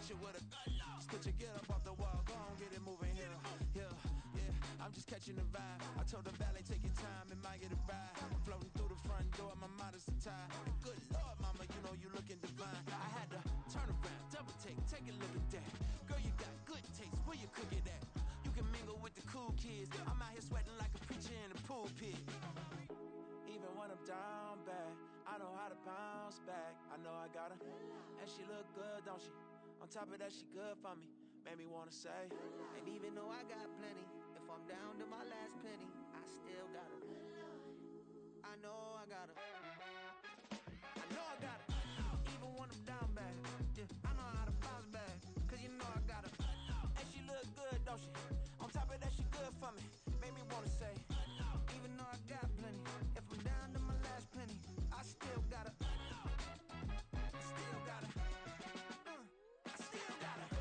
hit you with a just put your get up off the wall, go on, get it moving here, here, yeah. I'm just catching the vibe. I told the valet, take your time, it might get a ride. I'm floating through the front door, my modesty tie. Good Lord, mama, you know you looking divine. I had to turn around, double take a look at that. Girl, you got good taste, where you cook it at? You can mingle with the cool kids. I'm out here sweating like a preacher in a pulpit. Even when I'm down bad, I know how to bounce back. I know I got her, and she look good, don't she? On top of that, she good for me. Made me wanna say, and even though I got plenty, if I'm down to my last penny, I still got her. I know I got her. I know I got her. Even when I'm down bad, yeah, I know how to bounce back. Cause you know I got her. And she look good, don't she? On top of that, she good for me. Made me wanna say, even though I got plenty, if I'm down to my last penny, I still got her. I still got her. I still got her.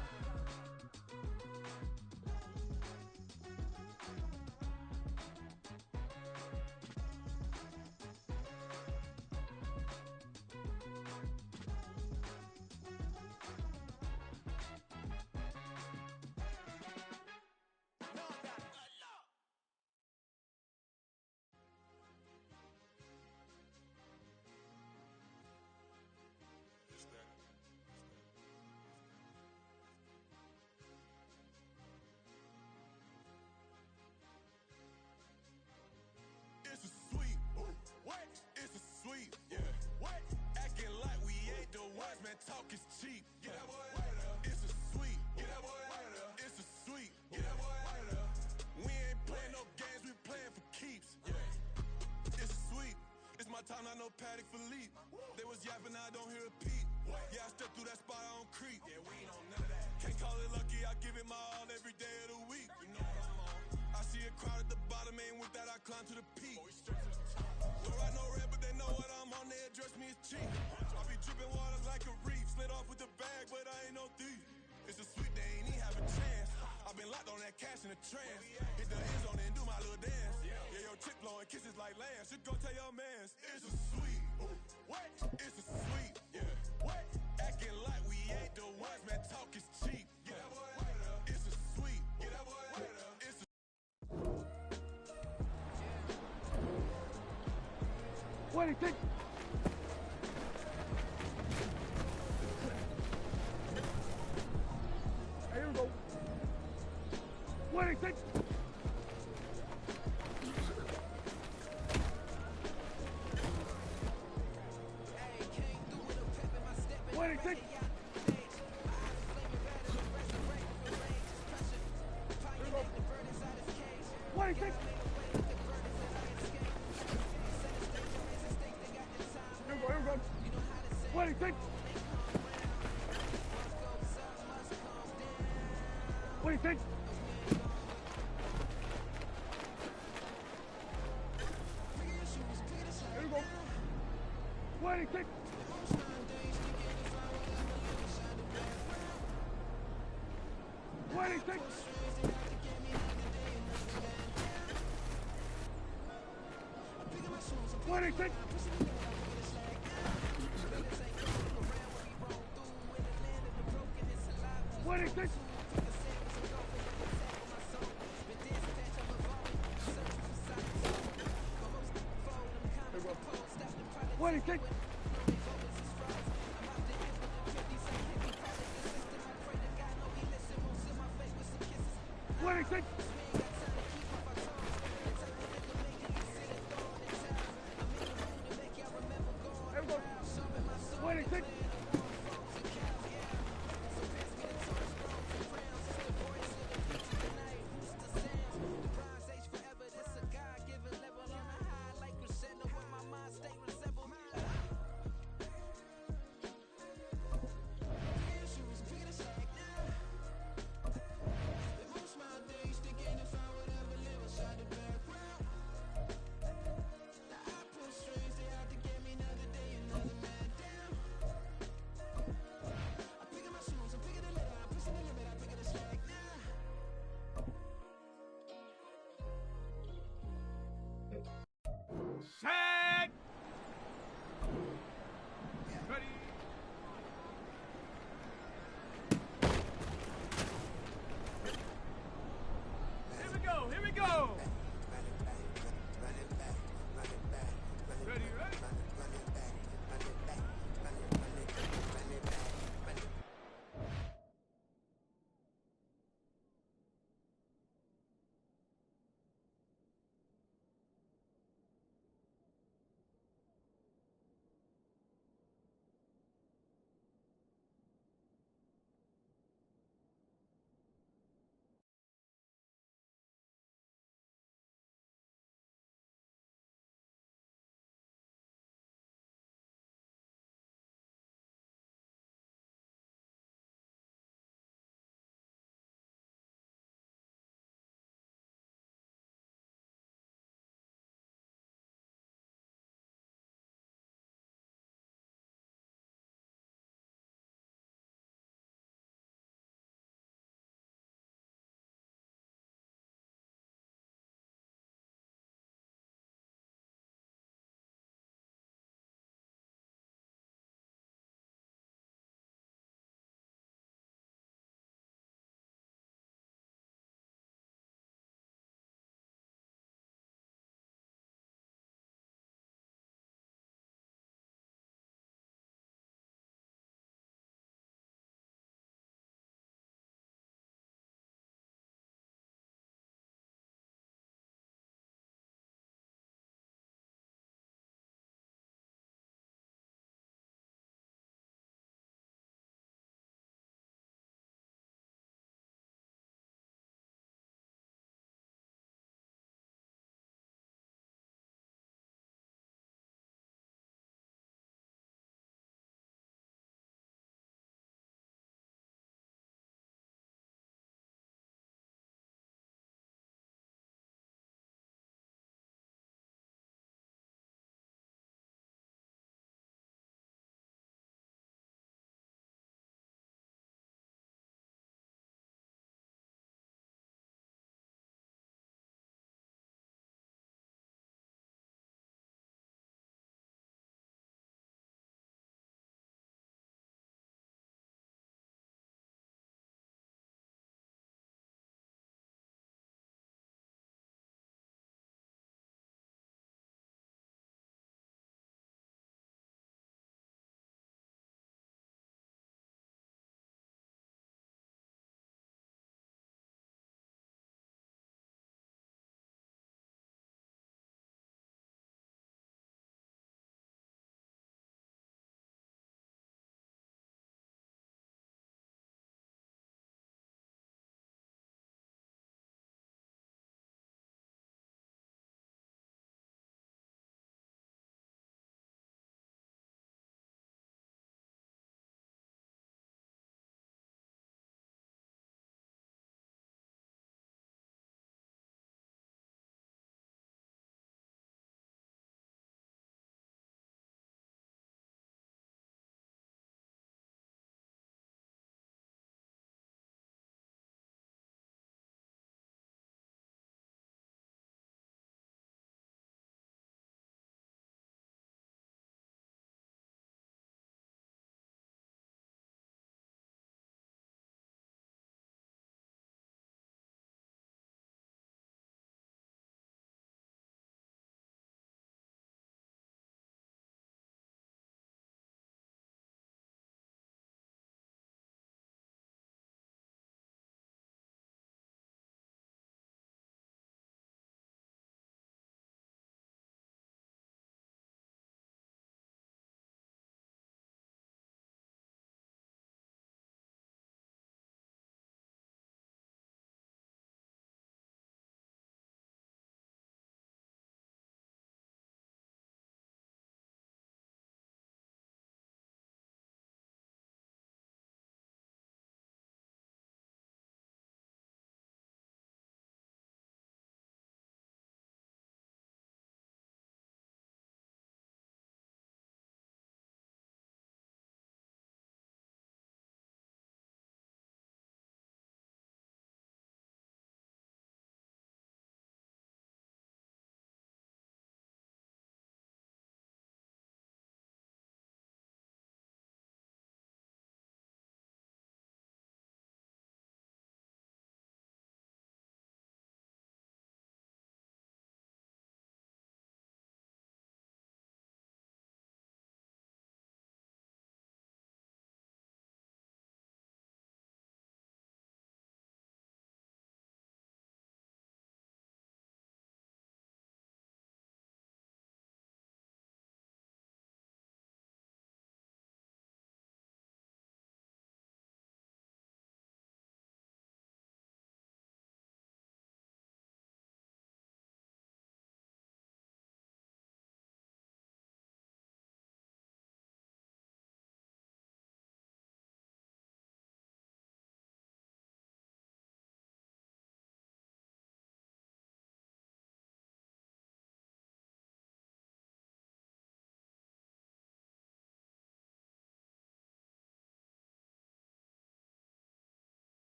It's a sweet, what? It's a sweet, yeah. What? Acting like we ain't the ones, man. Talk is cheap. Get that boy out of there. It's a sweet, get that boy out of there. It's a sweet, get that boy out of there. We ain't playing no games, we playing for keeps. Yeah. It's sweet. It's my time, not no Paddock Philippe. They was yapping, I don't hear a peep. Yeah, I step through that spot, I don't creep. Yeah, we ain't on none of that. Can't call it lucky, I give it my all every day of the week. You know what I'm on. I see a crowd at the bottom, ain't with that, I climb to the peak. Don't write no red, but they know what I'm on, they address me as cheap. I be dripping water like a reef, slid off with the bag, but I ain't no thief. It's a sweet, they ain't even have a chance. I've been locked on that cash in a trance. Hit the end zone and do my little dance. Yeah, your chick blowing kisses like lambs. You go tell your mans. It's a sweet, what? It's a sweet, yeah. What? Acting like we ain't the ones, man. Talk is cheap. Get that boy out of there. It's a sweet, get that boy out of there. It's a What do you think? Here we go. What do you think? What do you think? What do you think? Here we go. What do you think? What do you think? Here we go. What do you think? What do you think? What do you think? What do you think? What do you think? What do you think? What do you think? Most my days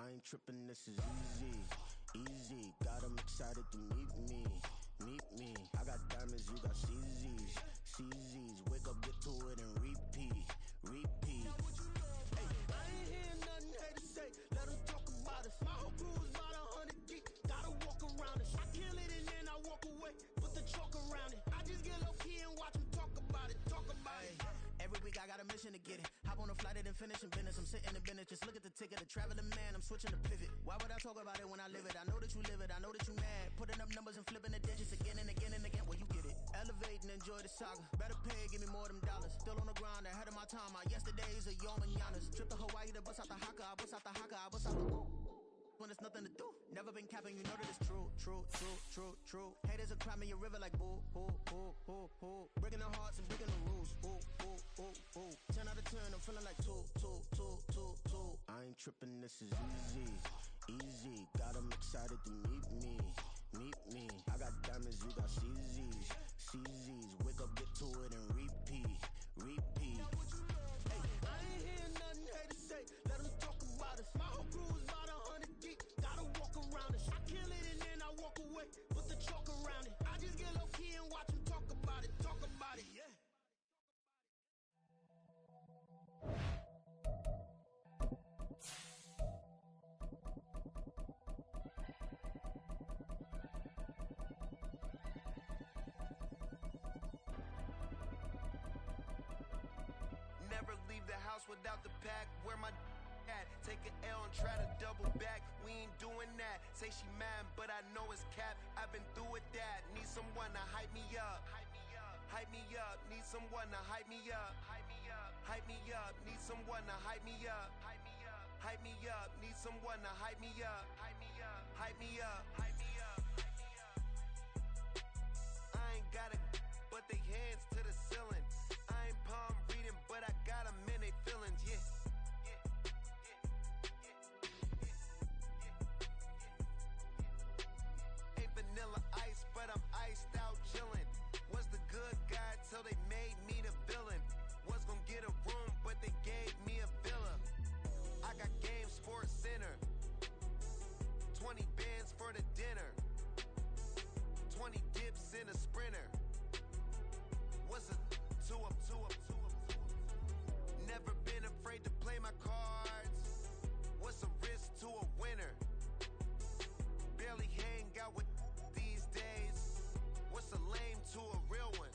I ain't tripping, this is easy, easy. Got 'em excited to meet me, meet me. I got diamonds, you got CZs, CZs. Wake up, get to it and repeat, repeat. Hey, I ain't hearing nothing haters say. Let them talk about us. My whole crew is about 100 deep. Gotta walk around it. I kill it and then I walk away. Put the chalk around it. I just get low key and watch them talk about it. Talk about it. Every week I got a mission to get it. Hop on a flight and then finish in business. I'm sitting in business. Just look at the ticket. A traveling man. I'm switching to pivot. Why would I talk about it when I live it? I know that you live it. I know that you mad. Putting up numbers and flipping the digits again and again and again. Well, you get it. Elevate and enjoy the saga. Better pay, give me more of them dollars. Still on the grind, ahead of my time. My yesterdays are your mananas. Trip to Hawaii to bust out the haka. I bust out the haka. I bust out the when there's nothing to do. Never been capping, you know that it's true, true, true, true, true. Haters are crying me a river like boo, boo, boo, boo, boo. Breaking their hearts and breaking the rules. Ooh, ooh, ooh, ooh. 10 out of 10, I'm feeling like 2, 2, 2, 2, 2. I ain't tripping, this is easy, easy. Got 'em excited to meet me, meet me. I got diamonds, you got CZs, CZs. Wake up, get to it and repeat, repeat. Hey, I ain't hearing nothing haters say. Let them talk about us. My whole crew is about 100 deep. Gotta walk around it. I kill it and then I walk away. Put the chalk around it. I just get low key and watch them talk about it. Talk about it, yeah. Never leave the house without the pack. Where my at? Take an L and try to double back. We ain't doing that. Say she mad, but I know it's cap. I've been through with that. Need someone to hype me up. Hype me up. Need someone to hype me up. Hype me up. Hype me up. Need someone to hype me up. Hype me up. Hype me up. Need someone to hype me up. Hype me up. Hype me up. Hype me up. I ain't got it, but they hands to the ceiling. I ain't palm reading, but I got them in they feelings, yeah. Ain't vanilla ice, but I'm iced out chillin'. Was the good guy till they made me the villain. Was gonna get a room, but they gave me a villa. I got Game Sports Center. 20 bands for the dinner. 20 dips in a sprinter. What's a 2 up, 2 up, 2 up, 2 up? Never been afraid to play my cards. What's a risk to a winner? Barely hang out with these days. What's a lame to a real one?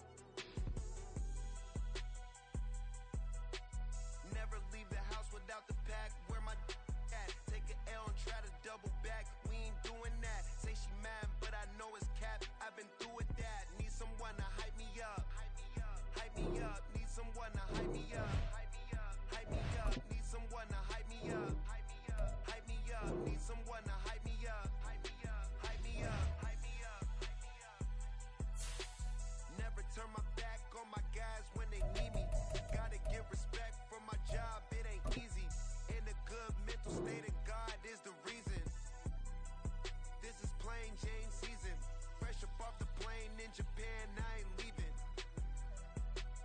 Never leave the house without the pack. Where my at? Take an L and try to double back. We ain't doing that. Say she mad, but I know it's cap. I've been through with that. Need someone to hype me up. Hype me up. Need someone to hype me up. Hype me up. Need someone to hype me up. Hype me up. Need someone to hype me up. Hype me up. Hype me up. Hype me up. Never turn my back on my guys when they need me. Gotta give respect for my job. It ain't easy. In a good mental state of God is the reason. This is plain Jane season. Fresh up off the plane in Japan, I ain't leaving.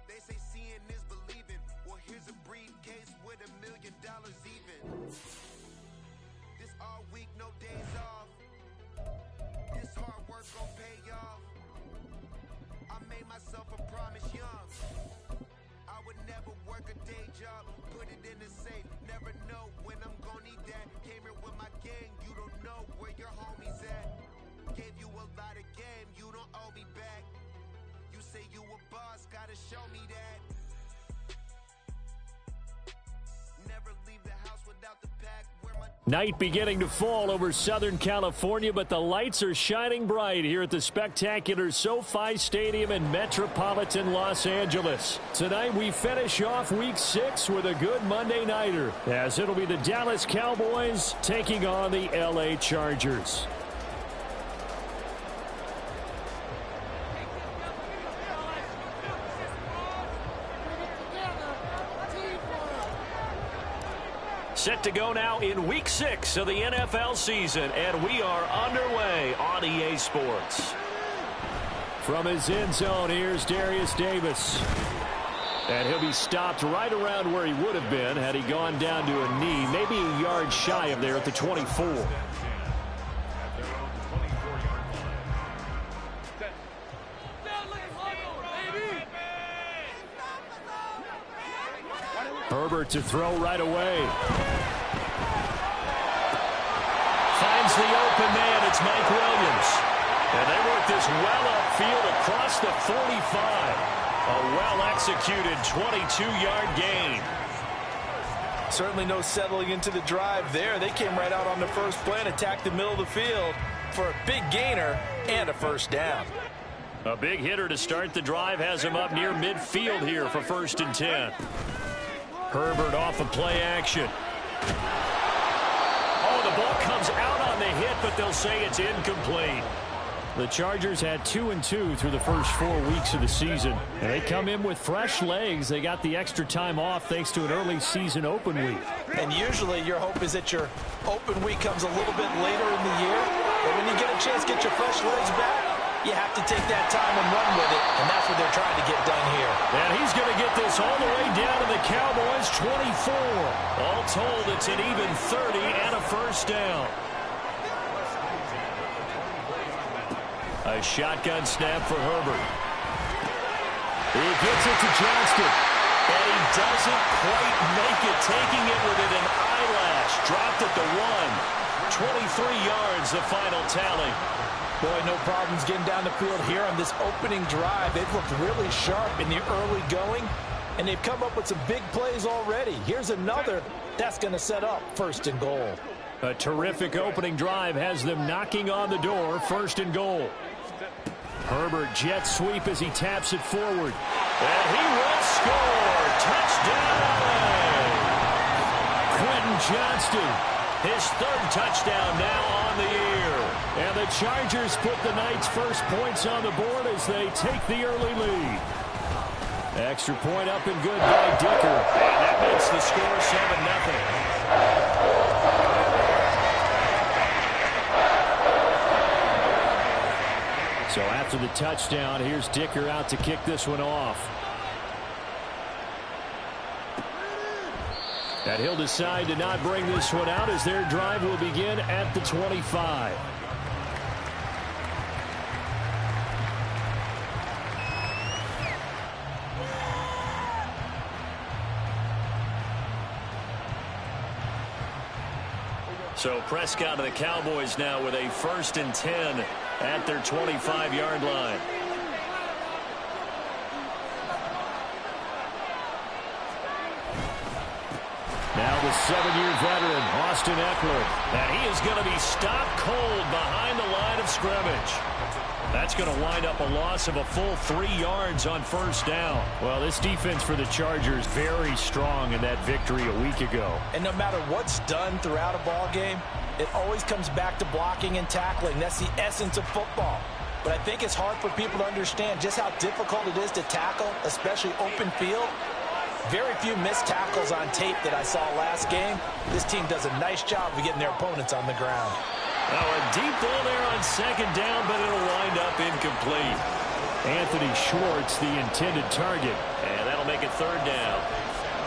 They say seeing is believing. Well, here's a briefcase with $1 million even. This all week, no days off. This hard work gon' pay off. I made myself a promise young. I would never work a day job, put it in the safe. Never know when I'm gon' need that. Came here with my gang, you don't know where your homies at. Gave you a lot of game, you don't owe me back. You say you a boss, gotta show me that. Never leave the house without the pack. Where my Night beginning to fall over Southern California, but the lights are shining bright here at the spectacular SoFi Stadium in metropolitan Los Angeles. Tonight we finish off Week 6 with a good Monday nighter, as it'll be the Dallas Cowboys taking on the LA Chargers. Set to go now in Week 6 of the NFL season, and we are underway on EA Sports. From his end zone, here's Darius Davis. And he'll be stopped right around where he would have been had he gone down to a knee, maybe a yard shy of there at the 24. Herbert to throw right away. Finds the open man. It's Mike Williams. And they work this well upfield across the 45. A well-executed 22-yard gain. Certainly no settling into the drive there. They came right out on the first play and attacked the middle of the field for a big gainer and a first down. A big hitter to start the drive has him up near midfield here for 1st and 10. Herbert off of play action. Oh, the ball comes out on the hit, but they'll say it's incomplete. The Chargers had 2-2 through the first 4 weeks of the season. And they come in with fresh legs. They got the extra time off thanks to an early season open week. And usually your hope is that your open week comes a little bit later in the year. But when you get a chance to get your fresh legs back, you have to take that time and run with it. And that's what they're trying to get done here. And he's going to get this all the way down to the Cowboys' 24. All told, it's an even 30 and a first down. A shotgun snap for Herbert. He gets it to Johnston. And he doesn't quite make it, taking it within an eyelash. Dropped at the 1. 23 yards, the final tally. Boy, no problems getting down the field here on this opening drive. They've looked really sharp in the early going, and they've come up with some big plays already. Here's another that's going to set up 1st and goal. A terrific opening drive has them knocking on the door, 1st and goal. Herbert jet sweep as he taps it forward. And he will score. Touchdown! Quentin Johnston, his 3rd touchdown now on the year. And the Chargers put the Knights' first points on the board as they take the early lead. Extra point up and good by Dicker. And that makes the score 7-0. So after the touchdown, here's Dicker out to kick this one off. And he'll decide to not bring this one out as their drive will begin at the 25. So Prescott and the Cowboys now with a 1st and 10 at their 25-yard line. Now the 7-year veteran, Austin Eckler. And he is going to be stopped cold behind the line of scrimmage. That's going to wind up a loss of a full 3 yards on 1st down. Well, this defense for the Chargers very strong in that victory a week ago. And no matter what's done throughout a ball game, it always comes back to blocking and tackling. That's the essence of football. But I think it's hard for people to understand just how difficult it is to tackle, especially open field. Very few missed tackles on tape that I saw last game. This team does a nice job of getting their opponents on the ground. Now a deep ball there on 2nd down, but it'll wind up incomplete. Anthony Schwartz, the intended target. And that'll make it 3rd down.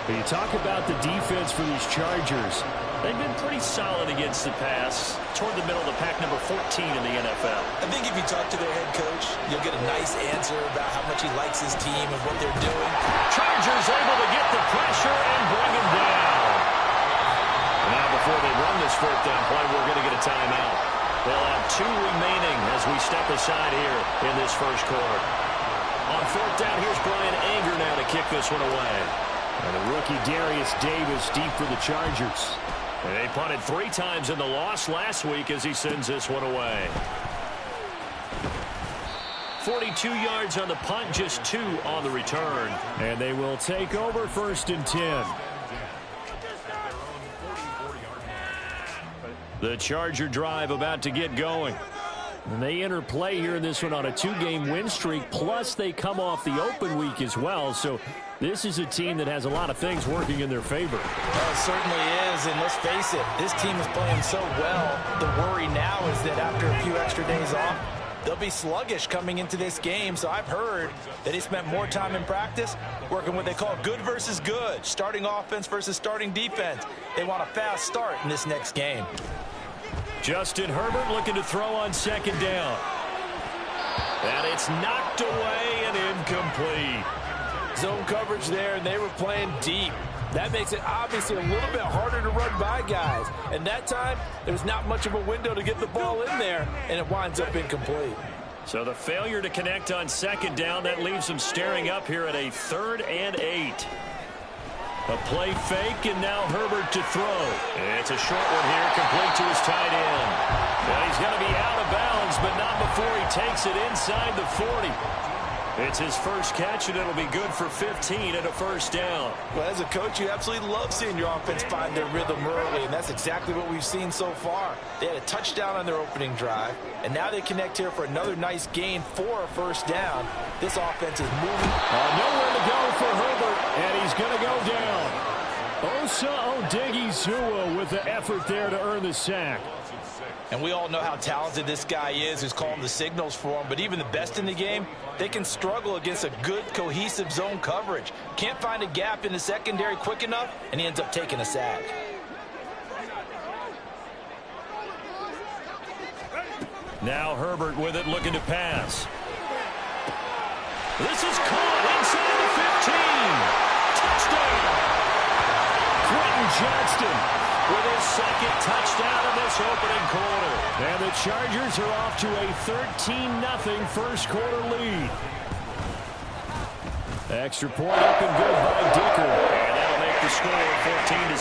When you talk about the defense for these Chargers, they've been pretty solid against the pass, toward the middle of the pack, number 14 in the NFL. I think if you talk to their head coach, you'll get a nice answer about how much he likes his team and what they're doing. Chargers able to get the pressure and bring him down. Now before they run this 4th down play, we're going to get a timeout. They'll have 2 remaining as we step aside here in this 1st quarter. On 4th down, here's Brian Anger now to kick this one away. And the rookie Darius Davis deep for the Chargers. And they punted 3 times in the loss last week as he sends this one away. 42 yards on the punt, just 2 on the return. And they will take over 1st and 10. The Charger drive about to get going. And they enter play here in this one on a 2-game win streak, plus they come off the open week as well. So this is a team that has a lot of things working in their favor. Well, it certainly is, and let's face it, this team is playing so well. The worry now is that after a few extra days off, they'll be sluggish coming into this game. So I've heard that he spent more time in practice working what they call good versus good, starting offense versus starting defense. They want a fast start in this next game. Justin Herbert looking to throw on second down. And it's knocked away and incomplete. Zone coverage there, and they were playing deep. That makes it obviously a little bit harder to run by guys. And that time, there's not much of a window to get the ball in there, and it winds up incomplete. So the failure to connect on second down, that leaves them staring up here at a 3rd and 8. A play fake, and now Herbert to throw. It's a short one here, complete to his tight end. Well, he's going to be out of bounds, but not before he takes it inside the 40. It's his first catch, and it'll be good for 15 and a first down. Well, as a coach, you absolutely love seeing your offense find their rhythm early, and that's exactly what we've seen so far. They had a touchdown on their opening drive, and now they connect here for another nice gain for a first down. This offense is moving. Nowhere to go for Herbert, and he's going to go down. Osa Odighizuwa with the effort there to earn the sack. And we all know how talented this guy is who's calling the signals for him, but even the best in the game, they can struggle against a good, cohesive zone coverage. Can't find a gap in the secondary quick enough, and he ends up taking a sack. Now Herbert with it, looking to pass. This is caught inside the 15. Touchdown! Quentin Johnston with his second touchdown in this opening quarter. And the Chargers are off to a 13-0 first quarter lead. Extra point up and good by Dicker. And that'll make the score 14-0.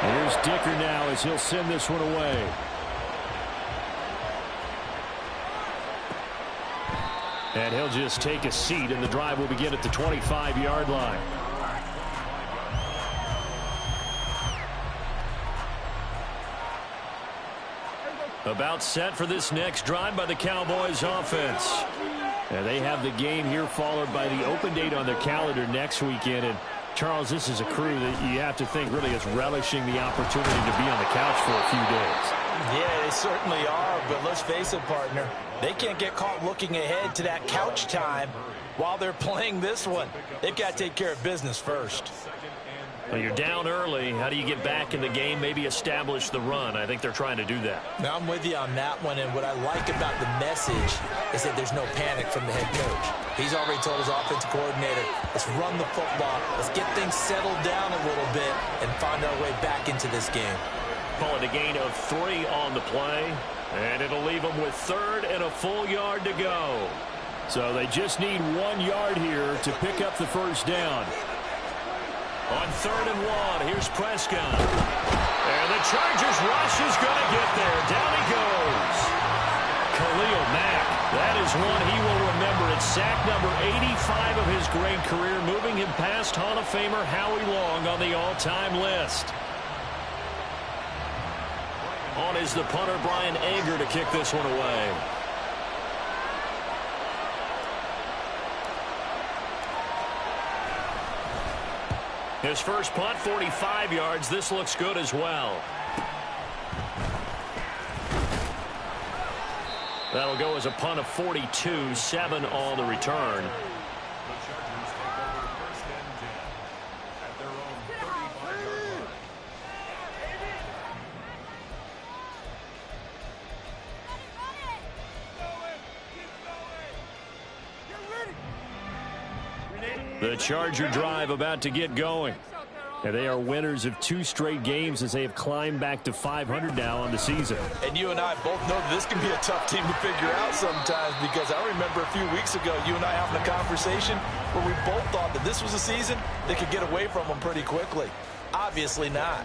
Here's Dicker now as he'll send this one away. And he'll just take a seat, and the drive will begin at the 25-yard line. About set for this next drive by the Cowboys offense. And they have the game here followed by the open date on their calendar next weekend. And Charles, this is a crew that you have to think really is relishing the opportunity to be on the couch for a few days. Yeah, they certainly are, but let's face it, partner. They can't get caught looking ahead to that couch time while they're playing this one. They've got to take care of business first. Well, you're down early. How do you get back in the game, maybe establish the run? I think they're trying to do that. Now, I'm with you on that one, and what I like about the message is that there's no panic from the head coach. He's already told his offensive coordinator, let's run the football, let's get things settled down a little bit and find our way back into this game. Call it a gain of 3 on the play, and it'll leave them with 3rd and a full yard to go. So they just need 1 yard here to pick up the first down. On 3rd and 1, here's Prescott. And the Chargers rush is going to get there. Down he goes. Khalil Mack, that is one he will remember. It's sack number 85 of his great career, moving him past Hall of Famer Howie Long on the all-time list. On is the punter, Brian Ager, to kick this one away. His first punt, 45 yards. This looks good as well. That'll go as a punt of 42, 7 on the return. The Charger drive about to get going. And they are winners of 2 straight games as they have climbed back to 500 now on the season. And you and I both know that this can be a tough team to figure out sometimes, because I remember a few weeks ago you and I having a conversation where we both thought that this was a season that could get away from them pretty quickly. Obviously not.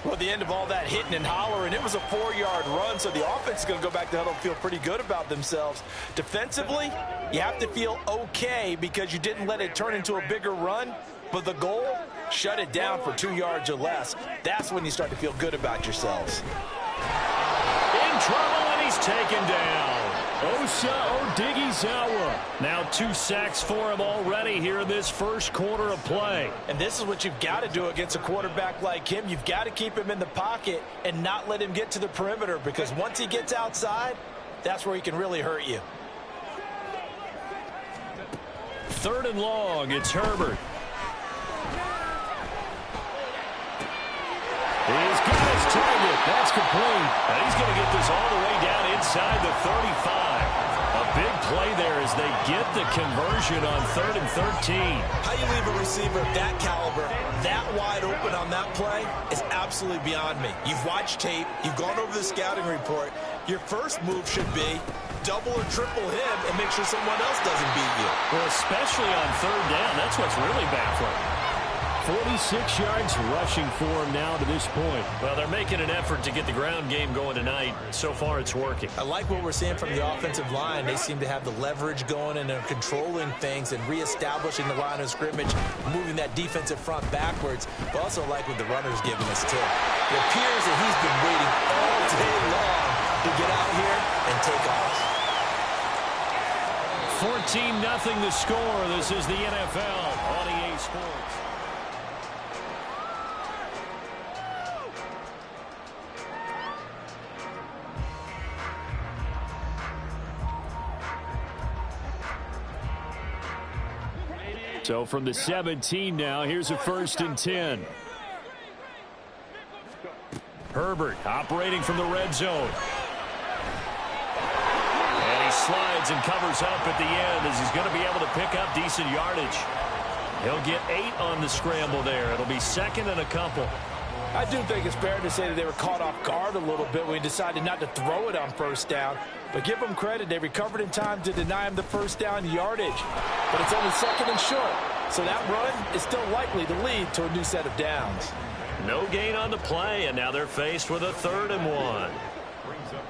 Well, at the end of all that hitting and hollering, it was a 4-yard run, so the offense is going to go back to huddle and feel pretty good about themselves. Defensively, you have to feel okay because you didn't let it turn into a bigger run, but the goal, shut it down for 2 yards or less. That's when you start to feel good about yourselves. In trouble, and he's taken down. Osa Odighizuwa. Now 2 sacks for him already here in this first quarter of play. And this is what you've got to do against a quarterback like him. You've got to keep him in the pocket and not let him get to the perimeter, because once he gets outside, that's where he can really hurt you. 3rd and long. It's Herbert. He's got his target. That's complete. And he's going to get this all the way down inside the 35. A big play there as they get the conversion on 3rd and 13. How you leave a receiver of that caliber that wide open on that play is absolutely beyond me. You've watched tape. You've gone over the scouting report. Your first move should be double or triple him and make sure someone else doesn't beat you. Well, especially on 3rd down. That's what's really baffling. 46 yards rushing for him now to this point. Well, they're making an effort to get the ground game going tonight. So far, it's working. I like what we're seeing from the offensive line. They seem to have the leverage going, and they're controlling things and reestablishing the line of scrimmage, moving that defensive front backwards. But also like what the runner's giving us, too. It appears that he's been waiting all day long to get out here and take off. 14-0 the score. This is the NFL on EA Sports. So from the 17 now, here's a 1st and 10. Herbert operating from the red zone. And he slides and covers up at the end as he's going to be able to pick up decent yardage. He'll get 8 on the scramble there. It'll be 2nd and a couple. I do think it's fair to say that they were caught off guard a little bit when he decided not to throw it on 1st down. But give them credit. They recovered in time to deny him the 1st down yardage. But it's only 2nd and short. So that run is still likely to lead to a new set of downs. No gain on the play, and now they're faced with a 3rd and 1.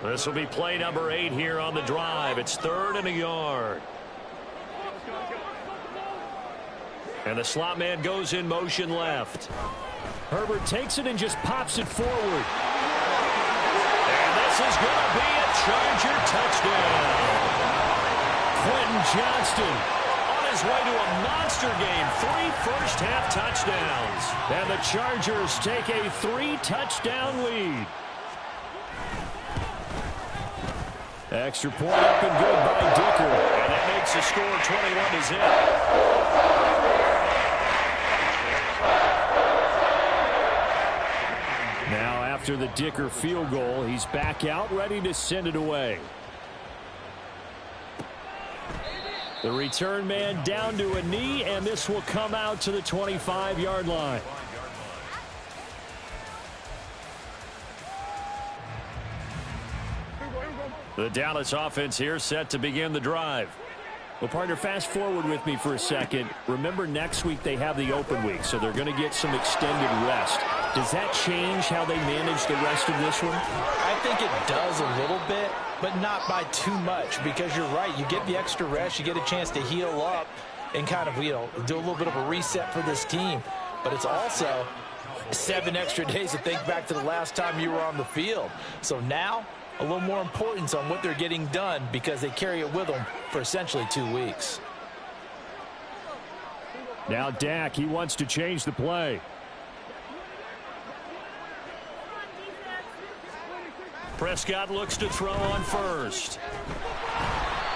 This will be play number 8 here on the drive. It's 3rd and a yard. And the slot man goes in motion left. Herbert takes it and just pops it forward. And this is going to be a Charger touchdown. Quentin Johnston on his way to a monster game. 3 first-half touchdowns. And the Chargers take a 3-touchdown lead. Extra point up and good by Dicker. And that makes the score 21-0. Now, after the Dicker field goal, he's back out, ready to send it away. The return man down to a knee, and this will come out to the 25-yard line. The Dallas offense here set to begin the drive. Well, partner, fast forward with me for a second. Remember, next week they have the open week, so they're going to get some extended rest. Does that change how they manage the rest of this one? I think it does a little bit, but not by too much, because you're right. You get the extra rest. You get a chance to heal up and kind of, do a little bit of a reset for this team. But it's also 7 extra days to think back to the last time you were on the field. So now, a little more importance on what they're getting done because they carry it with them for essentially 2 weeks. Now Dak, he wants to change the play. Prescott looks to throw on first.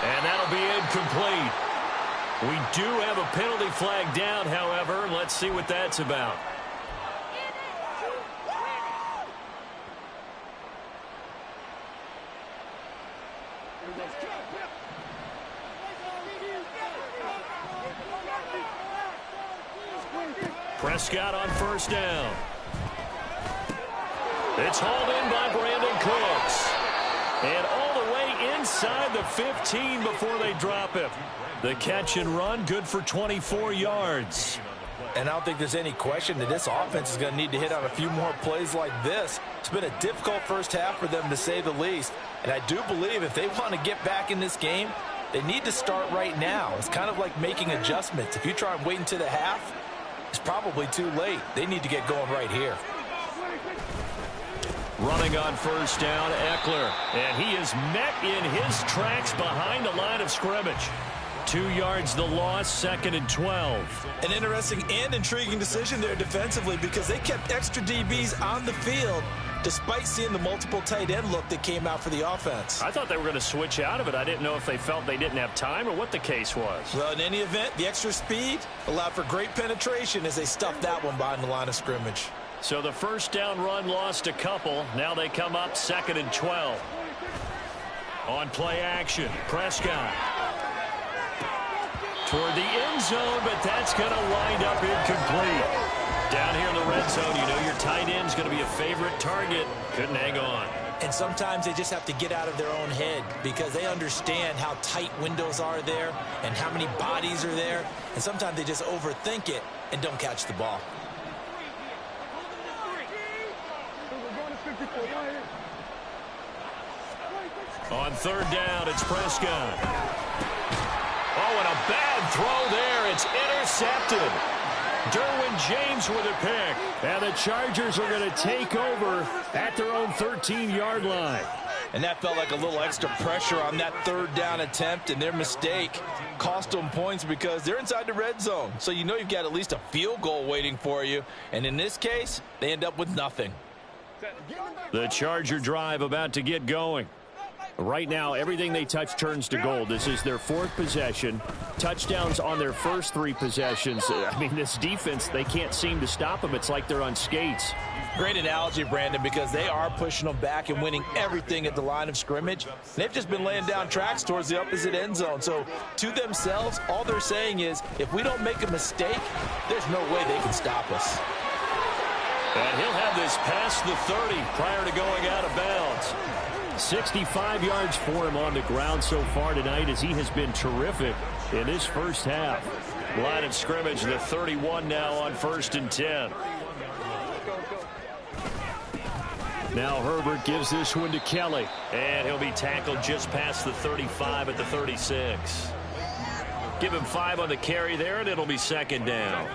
And that'll be incomplete. We do have a penalty flag down, however. Let's see what that's about. Prescott on first down. It's hauled in by Brandon Cooks. And all the way inside the 15 before they drop him. The catch and run, good for 24 yards. And I don't think there's any question that this offense is going to need to hit on a few more plays like this. It's been a difficult first half for them, to say the least. And I do believe if they want to get back in this game, they need to start right now. It's kind of like making adjustments. If you try and wait until the half, it's probably too late. They need to get going right here. Running on first down, Eckler. And he is met in his tracks behind the line of scrimmage. 2 yards the loss, 2nd and 12. An interesting and intriguing decision there defensively because they kept extra DBs on the field despite seeing the multiple tight end look that came out for the offense. I thought they were going to switch out of it. I didn't know if they felt they didn't have time or what the case was. Well, in any event, the extra speed allowed for great penetration as they stuffed that one behind the line of scrimmage. So the first down run lost a couple. Now they come up 2nd and 12. On play action, Prescott. Toward the end zone, but that's going to wind up incomplete. Down here in the red zone, you know your tight end's going to be a favorite target. Couldn't hang on. And sometimes they just have to get out of their own head because they understand how tight windows are there and how many bodies are there. And sometimes they just overthink it and don't catch the ball. On 3rd down, it's Prescott. Oh, and a bad throw there. It's intercepted. Derwin James with a pick. And the Chargers are going to take over at their own 13-yard line. And that felt like a little extra pressure on that 3rd down attempt, and their mistake cost them points because they're inside the red zone. So you know you've got at least a field goal waiting for you. And in this case, they end up with nothing. The Charger drive about to get going. Right now, everything they touch turns to gold. This is their 4th possession. Touchdowns on their first 3 possessions. I mean, this defense, they can't seem to stop them. It's like they're on skates. Great analogy, Brandon, because they are pushing them back and winning everything at the line of scrimmage. They've just been laying down tracks towards the opposite end zone. So to themselves, all they're saying is, if we don't make a mistake, there's no way they can stop us. And he'll have this past the 30 prior to going out of bounds. 65 yards for him on the ground so far tonight as he has been terrific in this first half. Line of scrimmage, the 31 now on 1st and 10. Now Herbert gives this one to Kelly. And he'll be tackled just past the 35 at the 36. Give him 5 on the carry there, and it'll be 2nd down.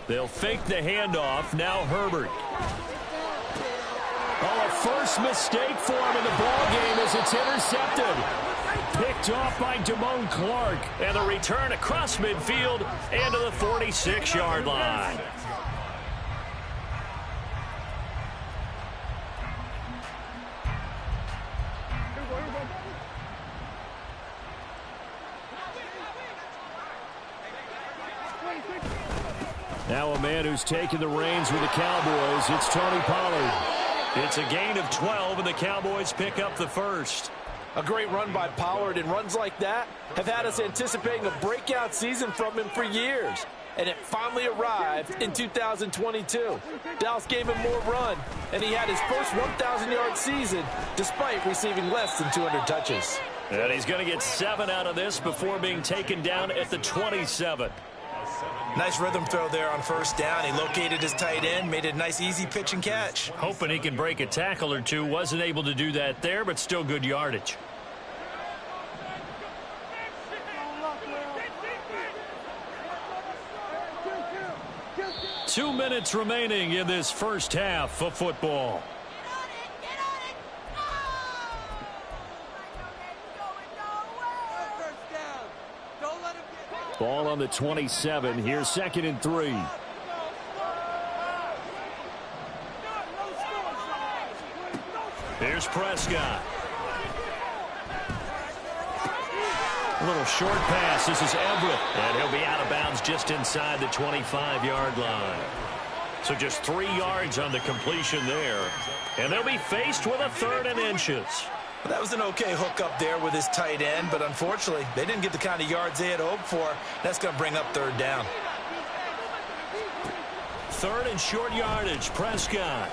They'll fake the handoff. Now Herbert. Oh, a first mistake for him in the ball game as it's intercepted. Picked off by Damone Clark. And the return across midfield and to the 46-yard line. Now a man who's taken the reins with the Cowboys, it's Tony Pollard. It's a gain of 12, and the Cowboys pick up the first. A great run by Pollard, and runs like that have had us anticipating a breakout season from him for years. And it finally arrived in 2022. Dallas gave him more run, and he had his first 1,000-yard season despite receiving less than 200 touches. And he's going to get 7 out of this before being taken down at the 27. Nice rhythm throw there on 1st down. He located his tight end, made a nice easy pitch and catch. Hoping he can break a tackle or two. Wasn't able to do that there, but still good yardage. Two minutes remaining in this first half of football. Ball on the 27. Here's 2nd and 3. Here's Prescott. A little short pass. This is Everett. And he'll be out of bounds just inside the 25-yard line. So just 3 yards on the completion there. And they'll be faced with a 3rd and inches. Well, that was an okay hook up there with his tight end, but unfortunately, they didn't get the kind of yards they had hoped for. That's going to bring up 3rd down. 3rd and short yardage, Prescott.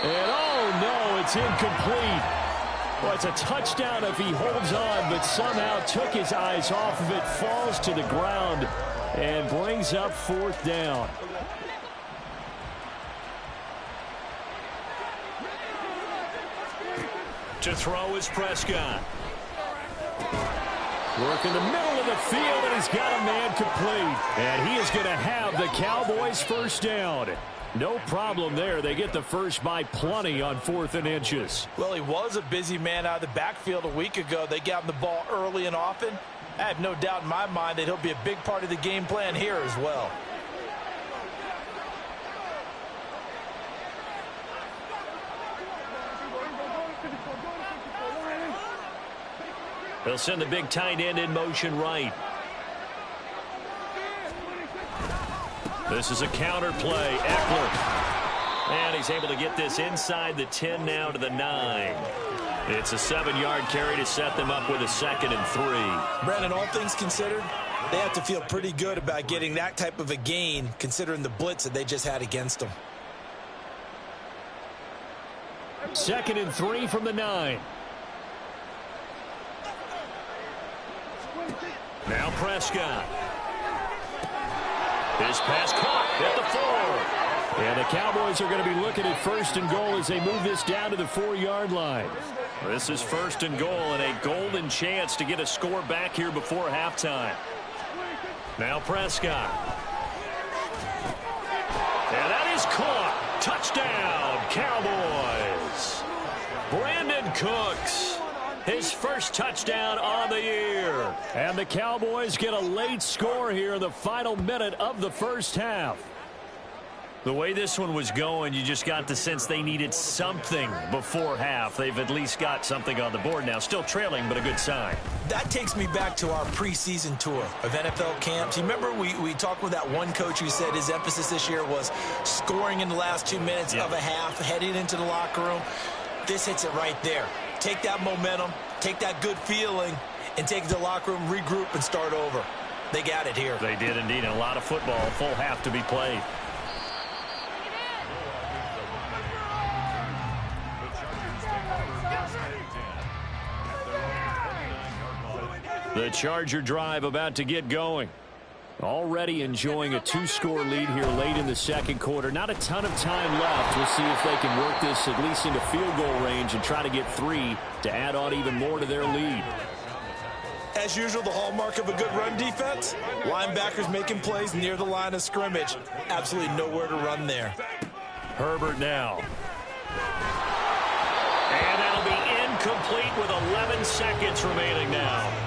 And oh no, it's incomplete. Well, it's a touchdown if he holds on, but somehow took his eyes off of it, falls to the ground, and brings up 4th down. To throw is Prescott. Work in the middle of the field, and he's got a man complete. And he is going to have the Cowboys first down. No problem there. They get the first by plenty on 4th and inches. Well, he was a busy man out of the backfield a week ago. They got him the ball early and often. I have no doubt in my mind that he'll be a big part of the game plan here as well. They'll send the big tight end in motion right. This is a counter play. Eckler. And he's able to get this inside the 10 now to the 9. It's a 7-yard carry to set them up with a 2nd and 3. Brandon, all things considered, they have to feel pretty good about getting that type of a gain considering the blitz that they just had against them. 2nd and 3 from the 9. Now Prescott. His pass caught at the 4. And the Cowboys are going to be looking at 1st and goal as they move this down to the 4-yard line. This is 1st and goal and a golden chance to get a score back here before halftime. Now Prescott. And that is caught. Touchdown, Cowboys. Brandon Cooks. His first touchdown on the year. And the Cowboys get a late score here in the final minute of the first half. The way this one was going, you just got the sense they needed something before half. They've at least got something on the board now. Still trailing, but a good sign. That takes me back to our preseason tour of NFL camps. You remember we talked with that one coach who said his emphasis this year was scoring in the last 2 minutes of a half, heading into the locker room. This hits it right there. Take that momentum, take that good feeling, and take it to the locker room, regroup, and start over. They got it here. They did indeed. A lot of football, full half to be played. The Charger drive about to get going. Already enjoying a 2-score lead here late in the second quarter. Not a ton of time left. We'll see if they can work this at least into field goal range and try to get 3 to add on even more to their lead. As usual, the hallmark of a good run defense, linebackers making plays near the line of scrimmage. Absolutely nowhere to run there. Herbert now. And that'll be incomplete with 11 seconds remaining now.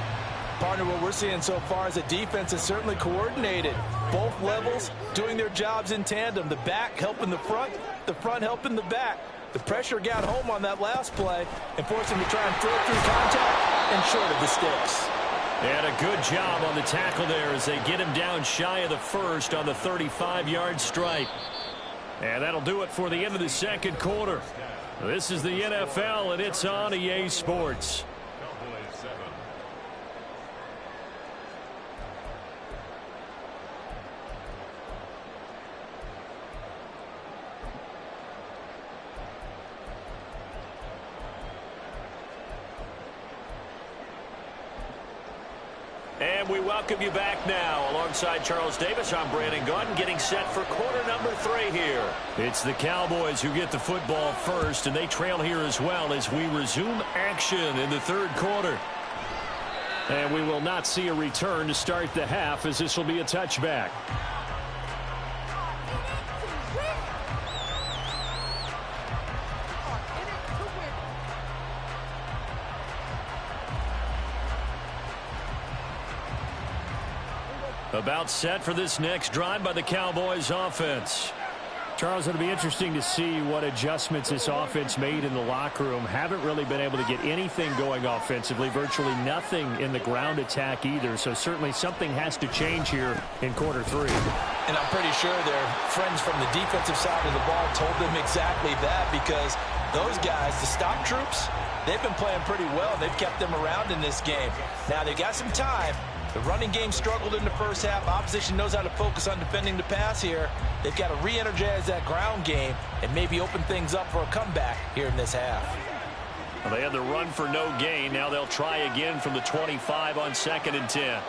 Partner, what we're seeing so far is the defense is certainly coordinated. Both levels doing their jobs in tandem. The back helping the front helping the back. The pressure got home on that last play and forced him to try and throw through contact and short of the sticks. And a good job on the tackle there as they get him down shy of the first on the 35-yard strike. And that'll do it for the end of the second quarter. This is the NFL, and it's on EA Sports. And we welcome you back now. Alongside Charles Davis, I'm Brandon Gunn, getting set for quarter number 3 here. It's the Cowboys who get the football first, and they trail here as well as we resume action in the third quarter. And we will not see a return to start the half, as this will be a touchback. About set for this next drive by the Cowboys offense. Charles, it'll be interesting to see what adjustments this offense made in the locker room. Haven't really been able to get anything going offensively. Virtually nothing in the ground attack either. So certainly something has to change here in quarter 3. And I'm pretty sure their friends from the defensive side of the ball told them exactly that, because those guys, the stock troops, they've been playing pretty well. They've kept them around in this game. Now they got some time. The running game struggled in the first half. Opposition knows how to focus on defending the pass here. They've got to re-energize that ground game and maybe open things up for a comeback here in this half. Well, they had the run for no gain. Now they'll try again from the 25 on 2nd and 10.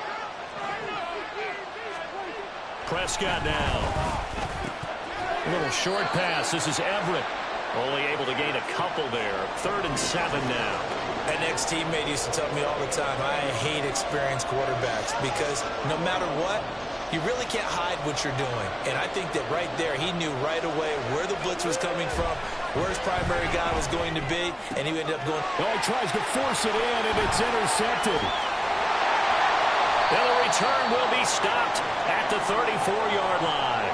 Prescott now. A little short pass. This is Everett. Only able to gain a couple there. 3rd and 7 now. An ex-teammate used to tell me all the time, I hate experienced quarterbacks because no matter what, you really can't hide what you're doing. And I think that right there, he knew right away where the blitz was coming from, where his primary guy was going to be, and he ended up going. Oh, he tries to force it in, and it's intercepted. And the return will be stopped at the 34-yard line.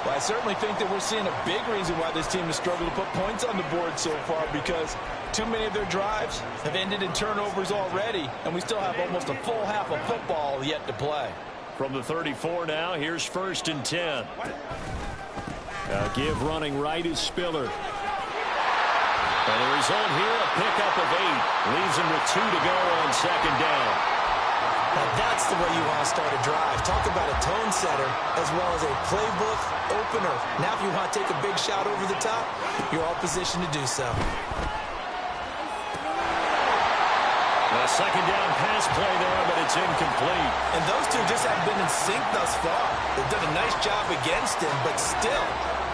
Well, I certainly think that we're seeing a big reason why this team has struggled to put points on the board so far, because too many of their drives have ended in turnovers already, and we still have almost a full half of football yet to play. From the 34 now, here's 1st and 10. Give running right is Spiller. And the result here, a pickup of 8. Leaves him with 2 to go on 2nd down. Now that's the way you want to start a drive. Talk about a tone setter as well as a playbook opener. Now if you want to take a big shot over the top, you're all positioned to do so. A 2nd down pass play there, but it's incomplete. And those two just haven't been in sync thus far. They've done a nice job against him, but still,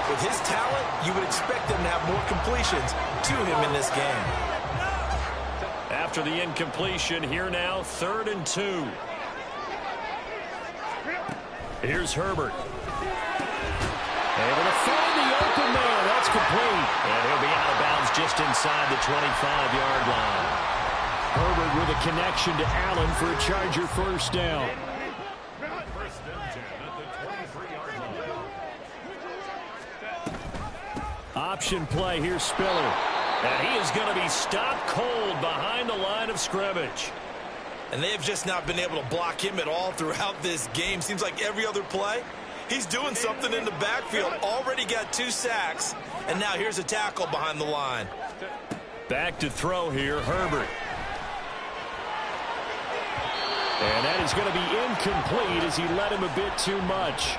with his talent, you would expect them to have more completions to him in this game. After the incompletion, here now, 3rd and 2. Here's Herbert. Able to find the open man. That's complete. And he'll be out of bounds just inside the 25-yard line. Herbert with a connection to Allen for a Charger 1st down. Option play. Here's Spiller. And he is going to be stopped cold behind the line of scrimmage. And they have just not been able to block him at all throughout this game. Seems like every other play, he's doing something in the backfield. Already got 2 sacks. And now here's a tackle behind the line. Back to throw here, Herbert. And that is going to be incomplete as he led him a bit too much.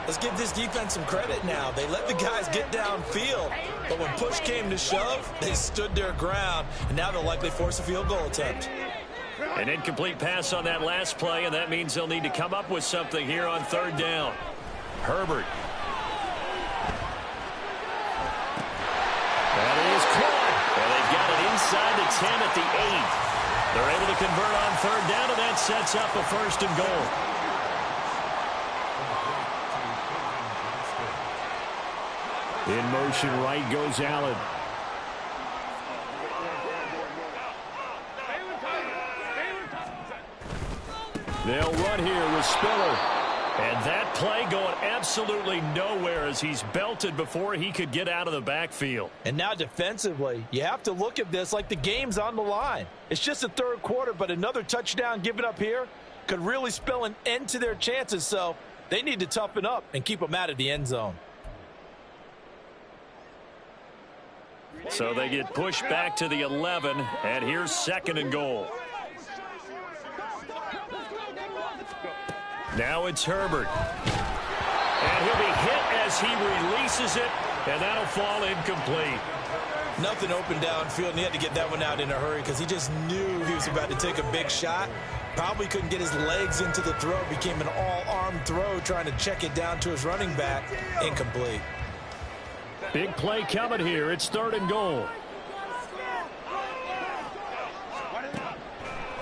Let's give this defense some credit now. They let the guys get downfield, but when push came to shove, they stood their ground, and now they'll likely force a field goal attempt. An incomplete pass on that last play, and that means they'll need to come up with something here on 3rd down. Herbert. That is caught, and they've got it inside the 10 at the 8. They're able to convert on 3rd down, and that sets up a 1st and goal. In motion, right goes Allen. They'll run here with Spiller. And that play going absolutely nowhere as he's belted before he could get out of the backfield. And now defensively, you have to look at this like the game's on the line. It's just the 3rd quarter, but another touchdown given up here could really spell an end to their chances. So they need to toughen up and keep them out of the end zone. So they get pushed back to the 11, and here's 2nd and goal. Now it's Herbert. And he'll be hit as he releases it, and that'll fall incomplete. Nothing open downfield, and he had to get that one out in a hurry because he just knew he was about to take a big shot. Probably couldn't get his legs into the throw. Became an all-arm throw trying to check it down to his running back. Incomplete. Big play coming here. It's 3rd and goal.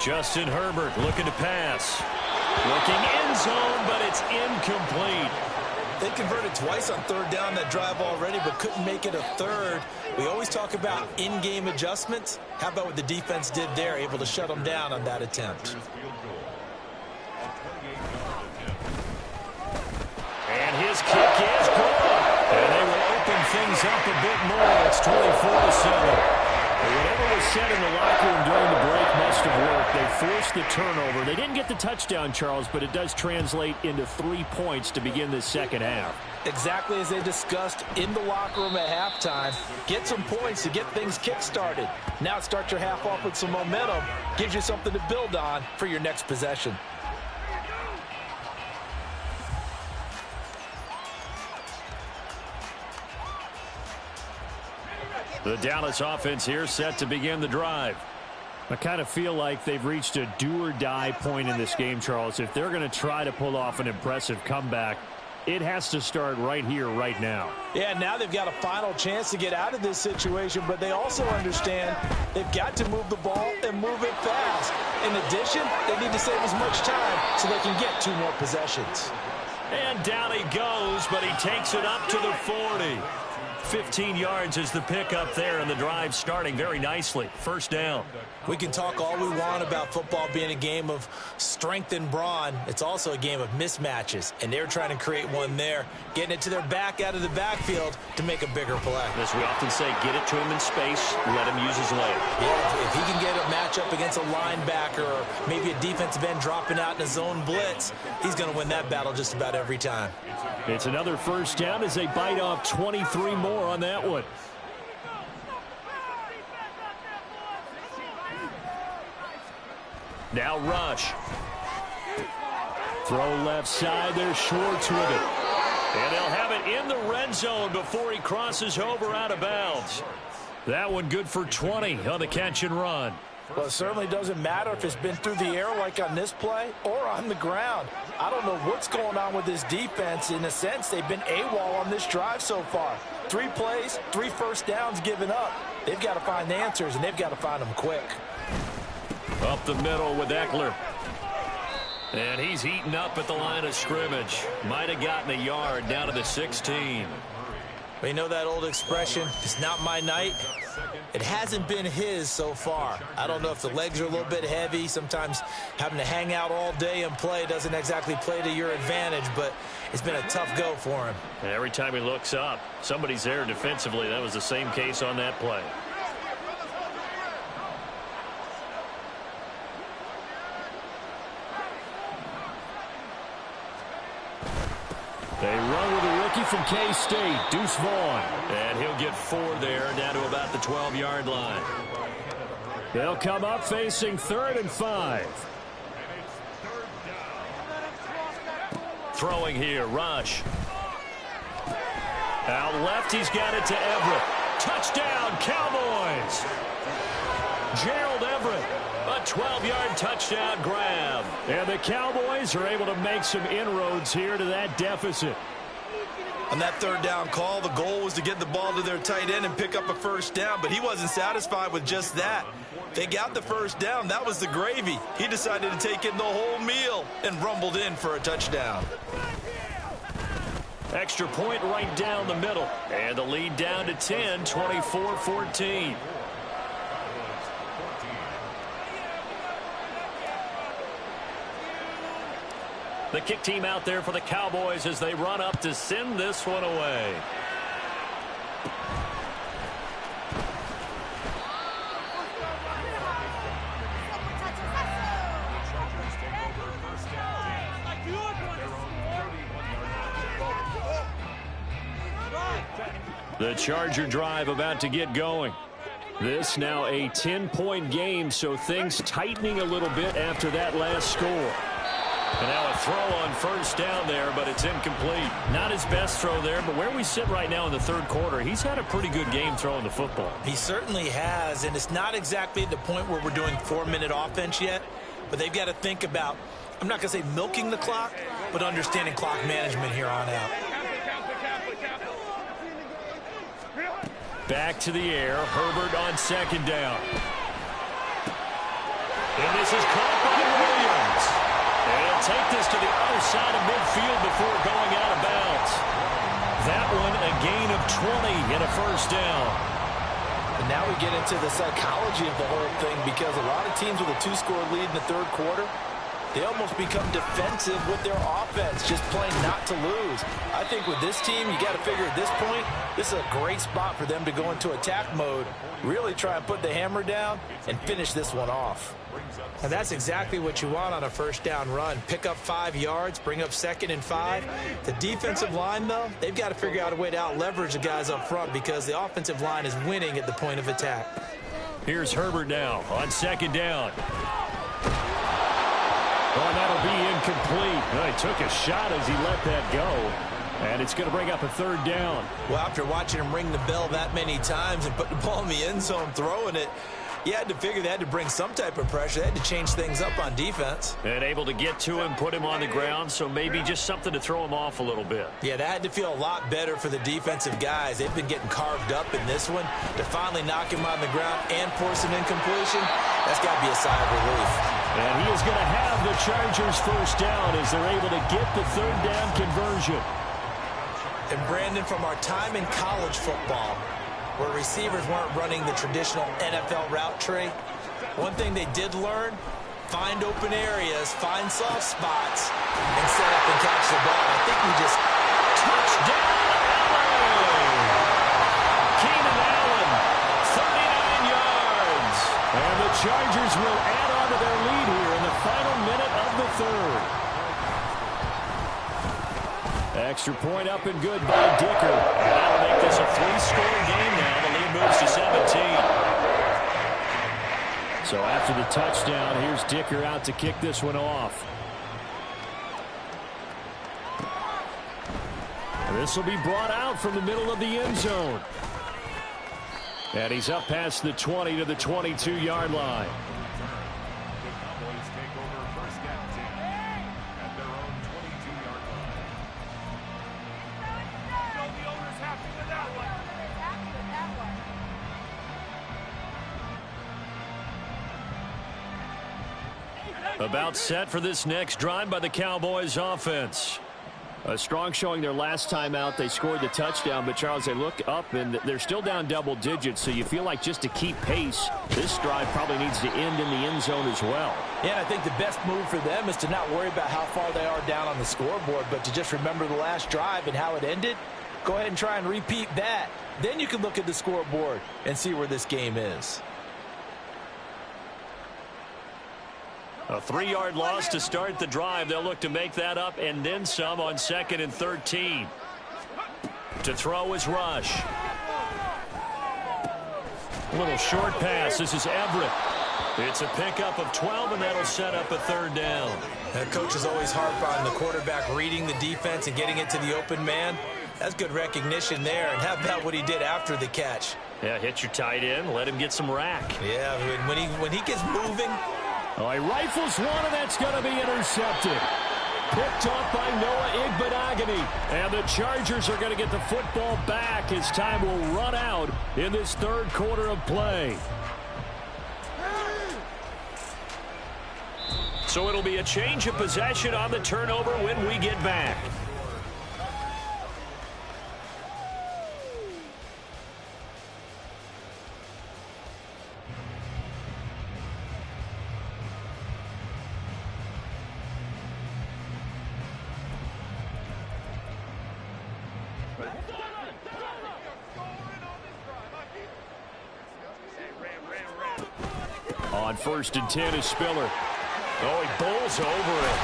Justin Herbert looking to pass. Looking end zone, but it's incomplete. They converted twice on 3rd down that drive already, but couldn't make it a 3rd. We always talk about in-game adjustments. How about what the defense did there, able to shut them down on that attempt? And his kick is good. And they will open things up a bit more. It's 24-7. Whatever was said in the locker room during the break must have worked. They forced the turnover. They didn't get the touchdown, Charles, but it does translate into 3 points to begin the 2nd half. Exactly as they discussed in the locker room at halftime. Get some points to get things kick-started. Now start your half off with some momentum. Gives you something to build on for your next possession. The Dallas offense here set to begin the drive. I kind of feel like they've reached a do-or-die point in this game, Charles. If they're going to try to pull off an impressive comeback, It has to start right here, right now. Yeah, now they've got a final chance to get out of this situation, but they also understand they've got to move the ball and move it fast. In addition, they need to save as much time so they can get 2 more possessions. And down he goes, but he takes it up to the 40. 15 yards is the pickup there, and the drive starting very nicely. First down. We can talk all we want about football being a game of strength and brawn. It's also a game of mismatches, and they're trying to create one there, getting it to their back out of the backfield to make a bigger play. As we often say, get it to him in space, let him use his leg. Yeah, if he can get a matchup against a linebacker or maybe a defensive end dropping out in a zone blitz, he's going to win that battle just about every time. It's another first down as they bite off 23 more on that one. Now rush. Throw left side. There's Schwartz with it. And they'll have it in the red zone before he crosses over out of bounds. That one good for 20 on the catch and run. Well, it certainly doesn't matter if it's been through the air like on this play or on the ground. I don't know what's going on with this defense. In a sense, they've been AWOL on this drive so far. 3 plays, 3 first downs given up. They've got to find the answers, and they've got to find them quick. Up the middle with Eckler. And he's eaten up at the line of scrimmage. Might have gotten a yard down to the 16. We know that old expression, it's not my night. It hasn't been his so far. I don't know if the legs are a little bit heavy. Sometimes having to hang out all day and play doesn't exactly play to your advantage, but it's been a tough go for him. And every time he looks up, somebody's there defensively. That was the same case on that play. They run with a rookie from K-State, Deuce Vaughn. And he'll get 4 there, down to about the 12-yard line. They'll come up facing 3rd and 5. Throwing here, rush. Out left, he's got it to Everett. Touchdown, Cowboys! Gerald Everett, a 12-yard touchdown grab. And the Cowboys are able to make some inroads here to that deficit. On that 3rd down call, the goal was to get the ball to their tight end and pick up a first down, but he wasn't satisfied with just that. They got the first down. That was the gravy. He decided to take in the whole meal and rumbled in for a touchdown. Extra point right down the middle. And the lead down to 10, 24-14. The kick team out there for the Cowboys as they run up to send this one away. The Charger drive about to get going. This now a 10-point game, so things tightening a little bit after that last score. And now a throw on first down there, but it's incomplete. Not his best throw there, but where we sit right now in the 3rd quarter, he's had a pretty good game throwing the football. He certainly has, and it's not exactly at the point where we're doing 4-minute offense yet, but they've got to think about, I'm not going to say milking the clock, but understanding clock management here on out. Back to the air, Herbert on 2nd down. And this is caught by Williams. And he'll take this to the other side of midfield before going out of bounds. That one a gain of 20 and a first down. And now we get into the psychology of the whole thing, because a lot of teams with a 2-score lead in the 3rd quarter, they almost become defensive with their offense, just playing not to lose. I think with this team, you got to figure at this point, this is a great spot for them to go into attack mode, really try and put the hammer down and finish this one off. And that's exactly what you want on a first down run. Pick up 5 yards, bring up 2nd and 5. The defensive line, though, they've got to figure out a way to out-leverage the guys up front, because the offensive line is winning at the point of attack. Here's Herbert now on 2nd down. Oh, that'll be incomplete. Well, he took a shot as he let that go. And it's going to bring up a 3rd down. Well, after watching him ring the bell that many times and put the ball in the end zone, throwing it, You had to figure they had to bring some type of pressure. They had to change things up on defense. And able to get to him, put him on the ground, so maybe just something to throw him off a little bit. Yeah, that had to feel a lot better for the defensive guys. They've been getting carved up in this one. To finally knock him on the ground and force an incompletion, that's got to be a sigh of relief. And he is going to have the Chargers first down as they're able to get the third down conversion. And Brandon, from our time in college football, where receivers weren't running the traditional NFL route tree, one thing they did learn, find open areas, find soft spots, and set up and catch the ball. I think we just touchdown, Allen! Keenan Allen, 39 yards. And the Chargers will add on to their lead here in the final minute of the third. Extra point up and good by Dicker. And that'll make this a 3-score game now. The lead moves to 17. So after the touchdown, here's Dicker out to kick this one off. This will be brought out from the middle of the end zone. And he's up past the 20 to the 22-yard line. About set for this next drive by the Cowboys offense. A strong showing their last time out. They scored the touchdown, but Charles, they look up and they're still down double digits, so you feel like just to keep pace, this drive probably needs to end in the end zone as well. Yeah, and I think the best move for them is to not worry about how far they are down on the scoreboard, but to just remember the last drive and how it ended. Go ahead and try and repeat that. Then you can look at the scoreboard and see where this game is. A 3-yard loss to start the drive. They'll look to make that up and then some on 2nd and 13. To throw is Rush. A little short pass. This is Everett. It's a pickup of 12, and that'll set up a third down. The coach is always harp on the quarterback reading the defense and getting it to the open man. That's good recognition there. And how about what he did after the catch? Yeah, hit your tight end. Let him get some rack. Yeah, when he gets moving. Oh, he rifles one, and that's going to be intercepted. Picked off by Noah Igbenogany. And the Chargers are going to get the football back as time will run out in this third quarter of play. So it'll be a change of possession on the turnover when we get back. On 1st and 10 is Spiller. Oh, he bowls over it.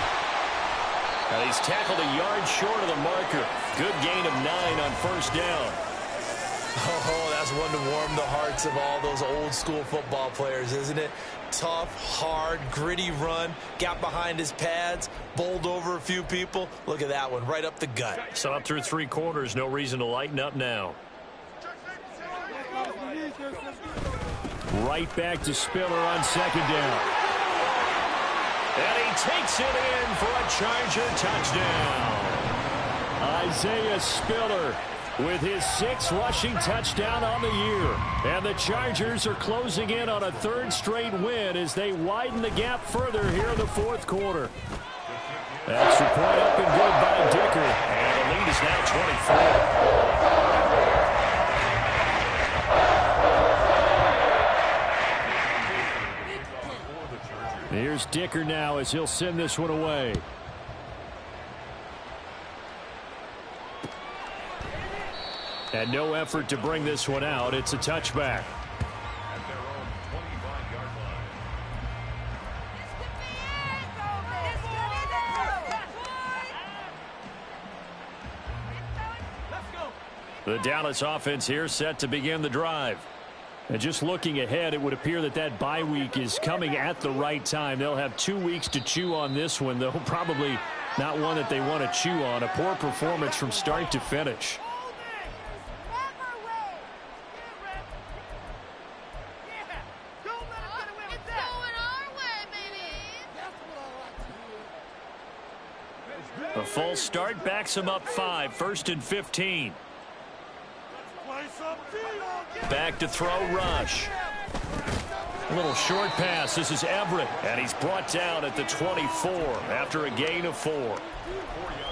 And he's tackled a yard short of the marker. Good gain of 9 on 1st down. Oh, that's one to warm the hearts of all those old school football players, isn't it? Tough, hard, gritty run. Got behind his pads, bowled over a few people. Look at that one, right up the gut. So up through 3 quarters, no reason to lighten up now. Right back to Spiller on 2nd down. And he takes it in for a Charger touchdown. Isaiah Spiller with his 6th rushing touchdown on the year. And the Chargers are closing in on a 3rd straight win as they widen the gap further here in the 4th quarter. Extra point up and good by Dicker. And the lead is now 24. Here's Dicker now as he'll send this one away. And no effort to bring this one out. It's a touchback. At their own 25-yard line. The Dallas offense here set to begin the drive. And just looking ahead, it would appear that that bye week is coming at the right time. They'll have 2 weeks to chew on this one, though probably not one that they want to chew on. A poor performance from start to finish. A false start backs him up 5, 1st and 15. Back to throw, Rush. A little short pass. This is Everett, and he's brought down at the 24 after a gain of 4.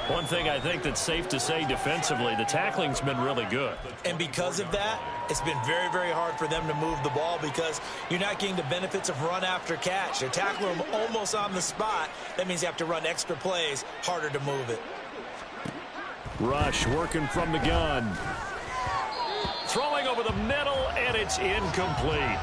One thing I think that's safe to say defensively, the tackling's been really good. And because of that, it's been very, very hard for them to move the ball because you're not getting the benefits of run after catch. They're tackling them almost on the spot. That means you have to run extra plays, harder to move it. Rush working from the gun. Throwing over the middle, and it's incomplete.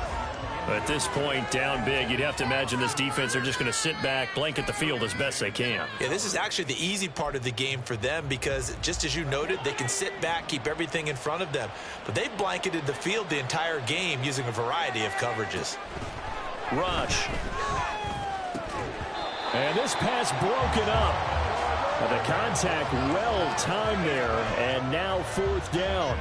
At this point, down big, you'd have to imagine this defense are just going to sit back, blanket the field as best they can. Yeah, this is actually the easy part of the game for them because, just as you noted, they can sit back, keep everything in front of them. But they've blanketed the field the entire game using a variety of coverages. Rush. And this pass broken up. The contact well-timed there, and now 4th down.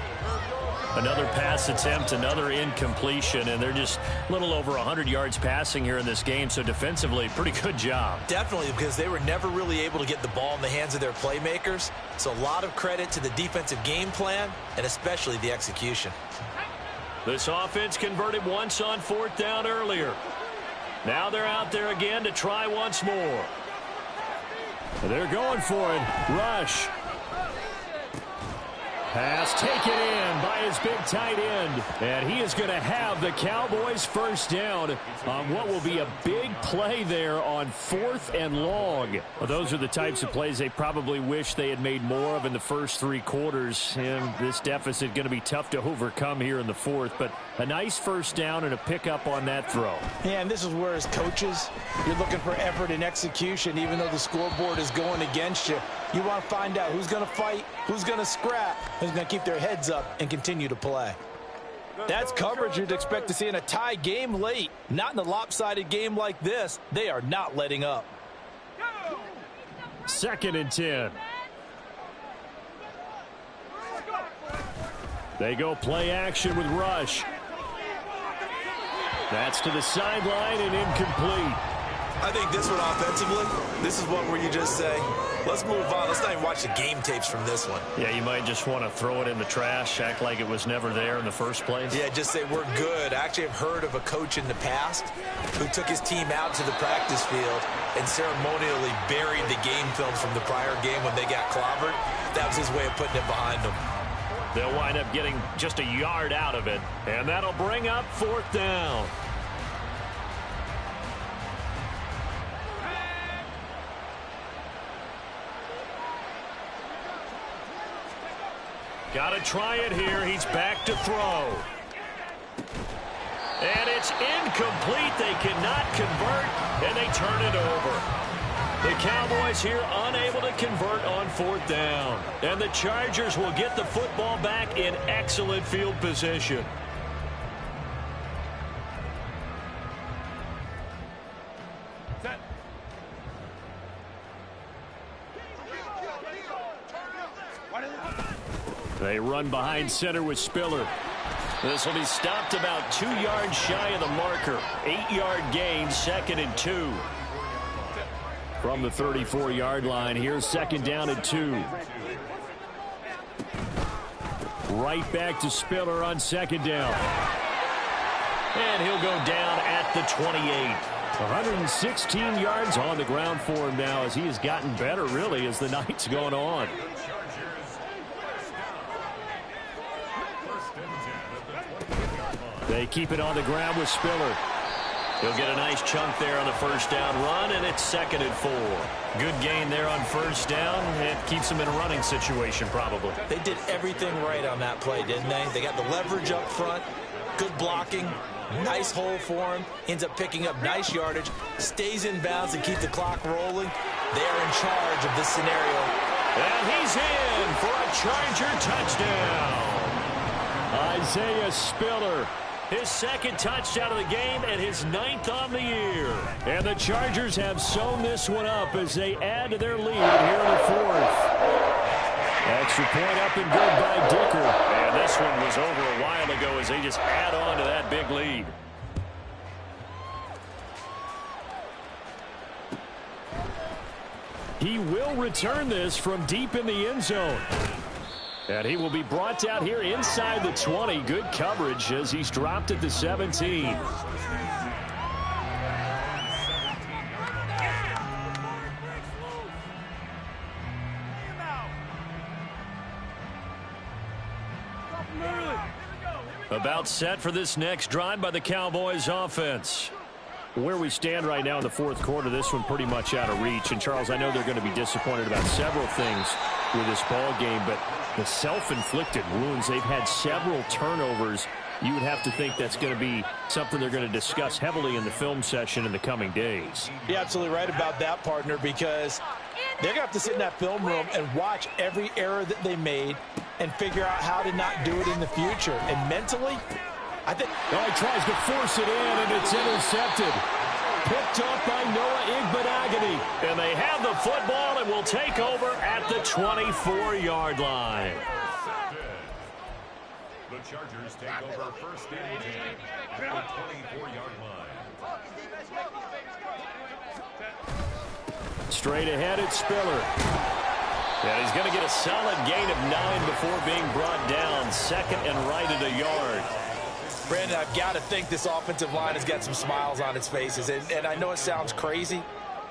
Another pass attempt, another incompletion, and they're just a little over 100 yards passing here in this game, so defensively, pretty good job. Definitely, because they were never really able to get the ball in the hands of their playmakers, so a lot of credit to the defensive game plan, and especially the execution. This offense converted once on 4th down earlier. Now they're out there again to try once more. They're going for it. Rush. Pass taken in by his big tight end. And he is going to have the Cowboys first down on what will be a big play there on 4th and long. Well, those are the types of plays they probably wish they had made more of in the first 3 quarters. And this deficit going to be tough to overcome here in the 4th. But a nice first down and a pickup on that throw. Yeah, and this is where as coaches, you're looking for effort and execution even though the scoreboard is going against you. You want to find out who's going to fight, who's going to scrap, who's going to keep their heads up and continue to play. That's coverage you'd expect to see in a tie game late. Not in a lopsided game like this. They are not letting up. 2nd and 10. They go play action with Rush. That's to the sideline and incomplete. I think this one offensively, this is one where you just say, let's move on. Let's not even watch the game tapes from this one. Yeah, you might just want to throw it in the trash, act like it was never there in the first place. Yeah, just say we're good. I actually have heard of a coach in the past who took his team out to the practice field and ceremonially buried the game films from the prior game when they got clobbered. That was his way of putting it behind them. They'll wind up getting just a yard out of it, and that'll bring up 4th down. Got to try it here. He's back to throw. And it's incomplete. They cannot convert, and they turn it over. The Cowboys here unable to convert on 4th down. And the Chargers will get the football back in excellent field position. They run behind center with Spiller. This will be stopped about 2 yards shy of the marker. 8-yard gain, 2nd and 2. From the 34-yard line, here's 2nd down and 2. Right back to Spiller on 2nd down. And he'll go down at the 28. 116 yards on the ground for him now as he has gotten better, really, as the night's going on. They keep it on the ground with Spiller. He'll get a nice chunk there on the first down run, and it's 2nd and 4. Good gain there on first down. It keeps them in a running situation, probably. They did everything right on that play, didn't they? They got the leverage up front, good blocking, nice hole for him, ends up picking up nice yardage, stays in bounds and keep the clock rolling. They are in charge of this scenario. And he's in for a Charger touchdown. Isaiah Spiller. His 2nd touchdown of the game and his 9th on the year. And the Chargers have sewn this one up as they add to their lead here in the 4th. Extra point up and good by Dicker. And this one was over a while ago as they just add on to that big lead. He will return this from deep in the end zone. And he will be brought down here inside the 20. Good coverage as he's dropped at the 17. About set for this next drive by the Cowboys offense. Where we stand right now in the fourth quarter, this one pretty much out of reach. And, Charles, I know they're going to be disappointed about several things with this ball game, but the self-inflicted wounds, they've had several turnovers. You would have to think that's going to be something they're going to discuss heavily in the film session in the coming days. You're absolutely right about that, partner, because they're going to have to sit in that film room and watch every error that they made and figure out how to not do it in the future. And mentally, I think... Oh, he tries to force it in, and it's intercepted. Picked off by Noah Igbenogany. And they have the football and will take over at the 24-yard line. The Chargers take over first and 10 at the 24-yard line. Straight ahead, it's Spiller. And he's going to get a solid gain of 9 before being brought down. Second and right at a yard. Brandon, I've got to think this offensive line has got some smiles on its faces. And I know it sounds crazy,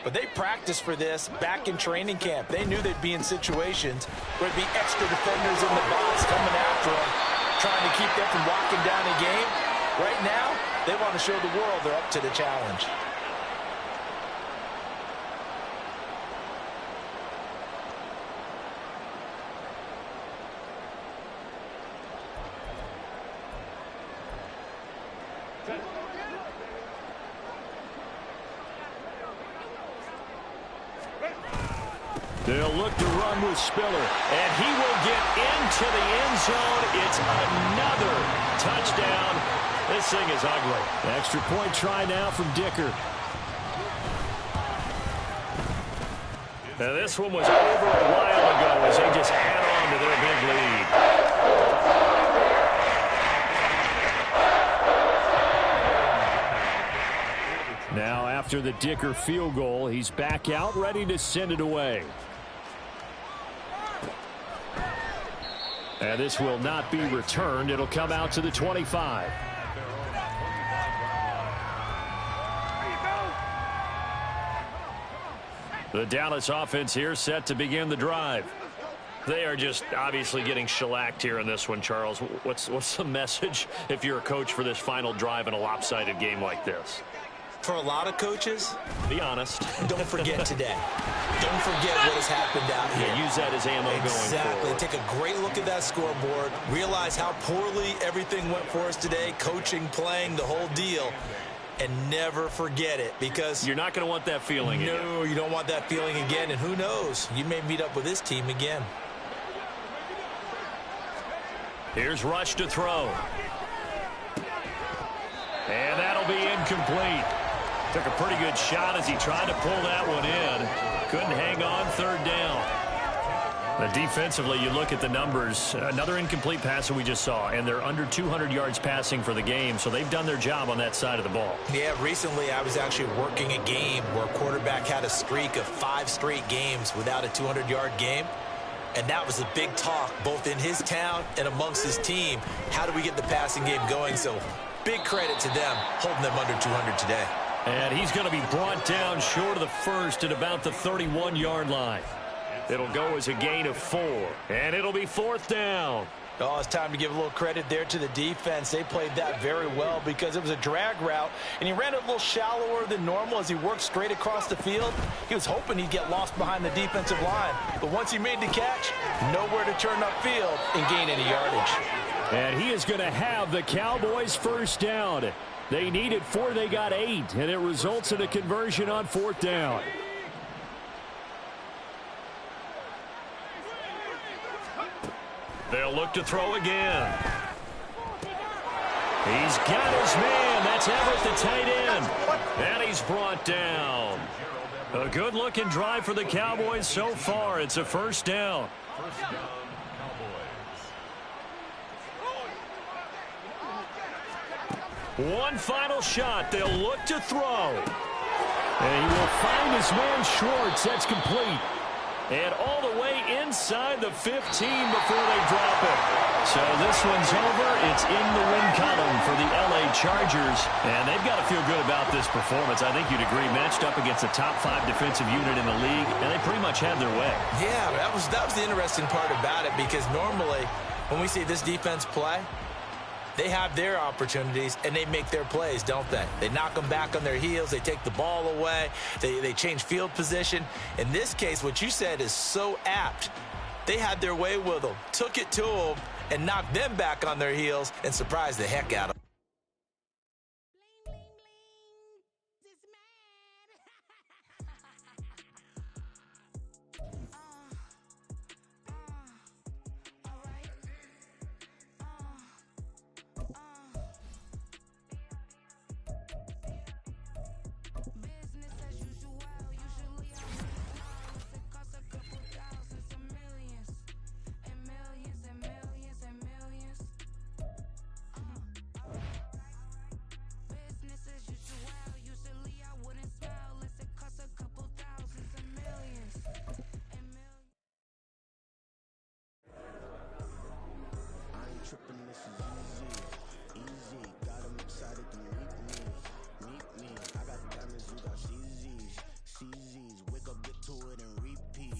but they practiced for this back in training camp. They knew they'd be in situations where there'd be extra defenders in the box coming after them, trying to keep them from locking down a game. Right now, they want to show the world they're up to the challenge. They'll look to run with Spiller, and he will get into the end zone. It's another touchdown. This thing is ugly. Extra point try now from Dicker. Now this one was over a while ago as they just add on to their big lead. Now after the Dicker field goal, he's back out ready to send it away. And this will not be returned. It'll come out to the 25. The Dallas offense here set to begin the drive. They are just obviously getting shellacked here in this one, Charles. What's the message if you're a coach for this final drive in a lopsided game like this? For a lot of coaches, be honest. Don't forget today. Don't forget what has happened out here. Yeah, use that as ammo going forward. Exactly. Take a great look at that scoreboard. Realize how poorly everything went for us today. Coaching, playing, the whole deal. And never forget it, because you're not going to want that feeling again. No, you don't want that feeling again. And who knows? You may meet up with this team again. Here's Rush to throw. And that'll be incomplete. Took a pretty good shot as he tried to pull that one in. Couldn't hang on, third down. Now defensively, you look at the numbers. Another incomplete pass that we just saw, and they're under 200 yards passing for the game, so they've done their job on that side of the ball. Yeah, recently I was actually working a game where a quarterback had a streak of 5 straight games without a 200-yard game. And that was a big talk, both in his town and amongst his team. How do we get the passing game going? So big credit to them, holding them under 200 today. And he's going to be brought down short of the first at about the 31-yard line. It'll go as a gain of 4, and it'll be fourth down. Oh, it's time to give a little credit there to the defense. They played that very well because it was a drag route, and he ran it a little shallower than normal as he worked straight across the field. He was hoping he'd get lost behind the defensive line, but once he made the catch, nowhere to turn upfield and gain any yardage. And he is going to have the Cowboys first down. They needed 4, they got 8, and it results in a conversion on fourth down. They'll look to throw again. He's got his man. That's Everett, the tight end. And he's brought down. A good-looking drive for the Cowboys so far. It's a first down. First down, Cowboys. One final shot. They'll look to throw. And he will find his man Schwartz. That's complete. And all the way inside the 15 before they drop it. So this one's over. It's in the win column for the LA Chargers. And they've got to feel good about this performance. I think you'd agree, matched up against a top 5 defensive unit in the league, and they pretty much had their way. Yeah, that was the interesting part about it, because normally when we see this defense play, they have their opportunities, and they make their plays, don't they? They knock them back on their heels. They take the ball away. They change field position. In this case, what you said is so apt. They had their way with them, took it to them, and knocked them back on their heels and surprised the heck out of them. Tripping, this is easy. Got 'em excited to meet me. I got diamonds, you got CZs. Wake up, get to it, and repeat.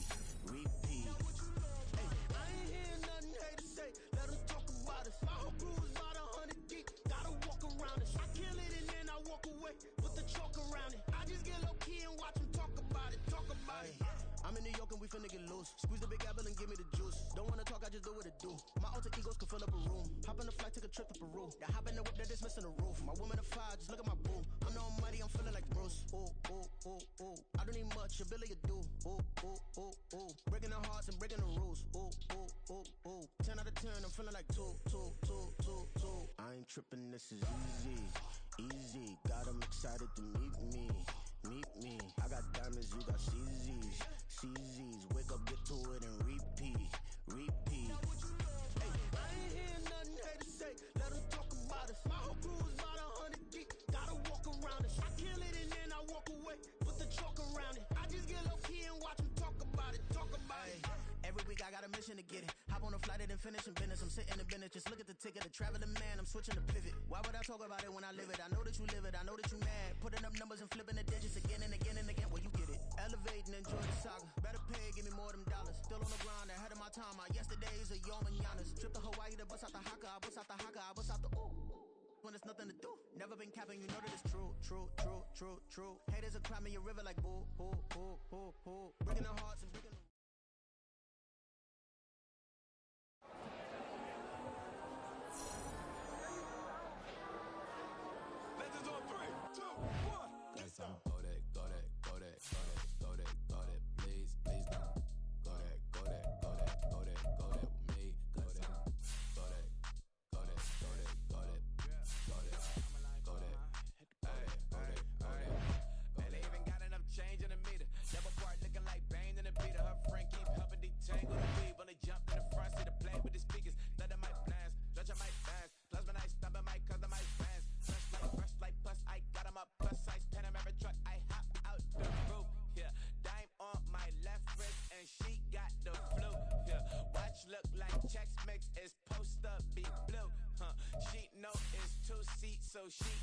Hey, I ain't hearing nothing hate to say. Let 'em talk about us. My whole crew is about 100 deep. Gotta walk around us. I kill it and then I walk away. Put the chalk around it. I just get low key and watch 'em talk about it. I'm in New York and we finna get loose. Squeeze the big apple and give me the juice. Don't wanna talk, I just do what it do. My alter egos can fill up a room. Hop on a flight, take a trip to Peru. The hop in the whip that is missing the roof. My woman a fire, just look at my boo. I'm no money, I'm feeling like Bruce. Ooh. I don't need much, ability to do. Ooh. Breaking the hearts and breaking the rules. Ooh. 10 out of 10, I'm feeling like two. I ain't tripping, this is easy. Got 'em excited to meet me. I got diamonds, you got CZs. Wake up, get to it, and repeat. Hey, I ain't hearing nothing hate to say. Let 'em talk about us. My whole crew is about 100 deep. Gotta walk around us. I kill it and then I walk away. Put the chalk around it. I just get low key and watch 'em talk about it. Every week I got a mission to get it. Hop on a flight and then finish in business. I'm sitting in business, just look at the ticket. A traveling man, I'm switching to pivot. Why would I talk about it when I live it? I know that you live it, I know that you mad. Putting up numbers and flipping the digits again and again. Well, you get it. Elevate and enjoy the saga. Better pay, give me more than dollars. Still on the grind, ahead of my time. My yesterdays are your mananas. Trip to Hawaii to bust out the haka. I bust out the ooh. When there's nothing to do. Never been capping, you know that it's true. Haters are climbing your river like boo. Breaking their hearts and breaking Legends on 3, 2, 1. Let's go. Go that, please don't. Go that with me. Go that. And they even got enough change in the meter. Double part looking like Bane in the beater. Her friend keep helping detangle the weave. When they jump in the front, see the play with the speakers. Let them might blast, stretch I might fast. Plus when I stop, I might cause I might fast. Fresh like plus, I got them up. Plus size Panamera truck, I hop out the roof. Yeah, dime on my left wrist, and she got the flu. Yeah, watch look like Chex Mix is post up be blue. She know it's 2 seats, so she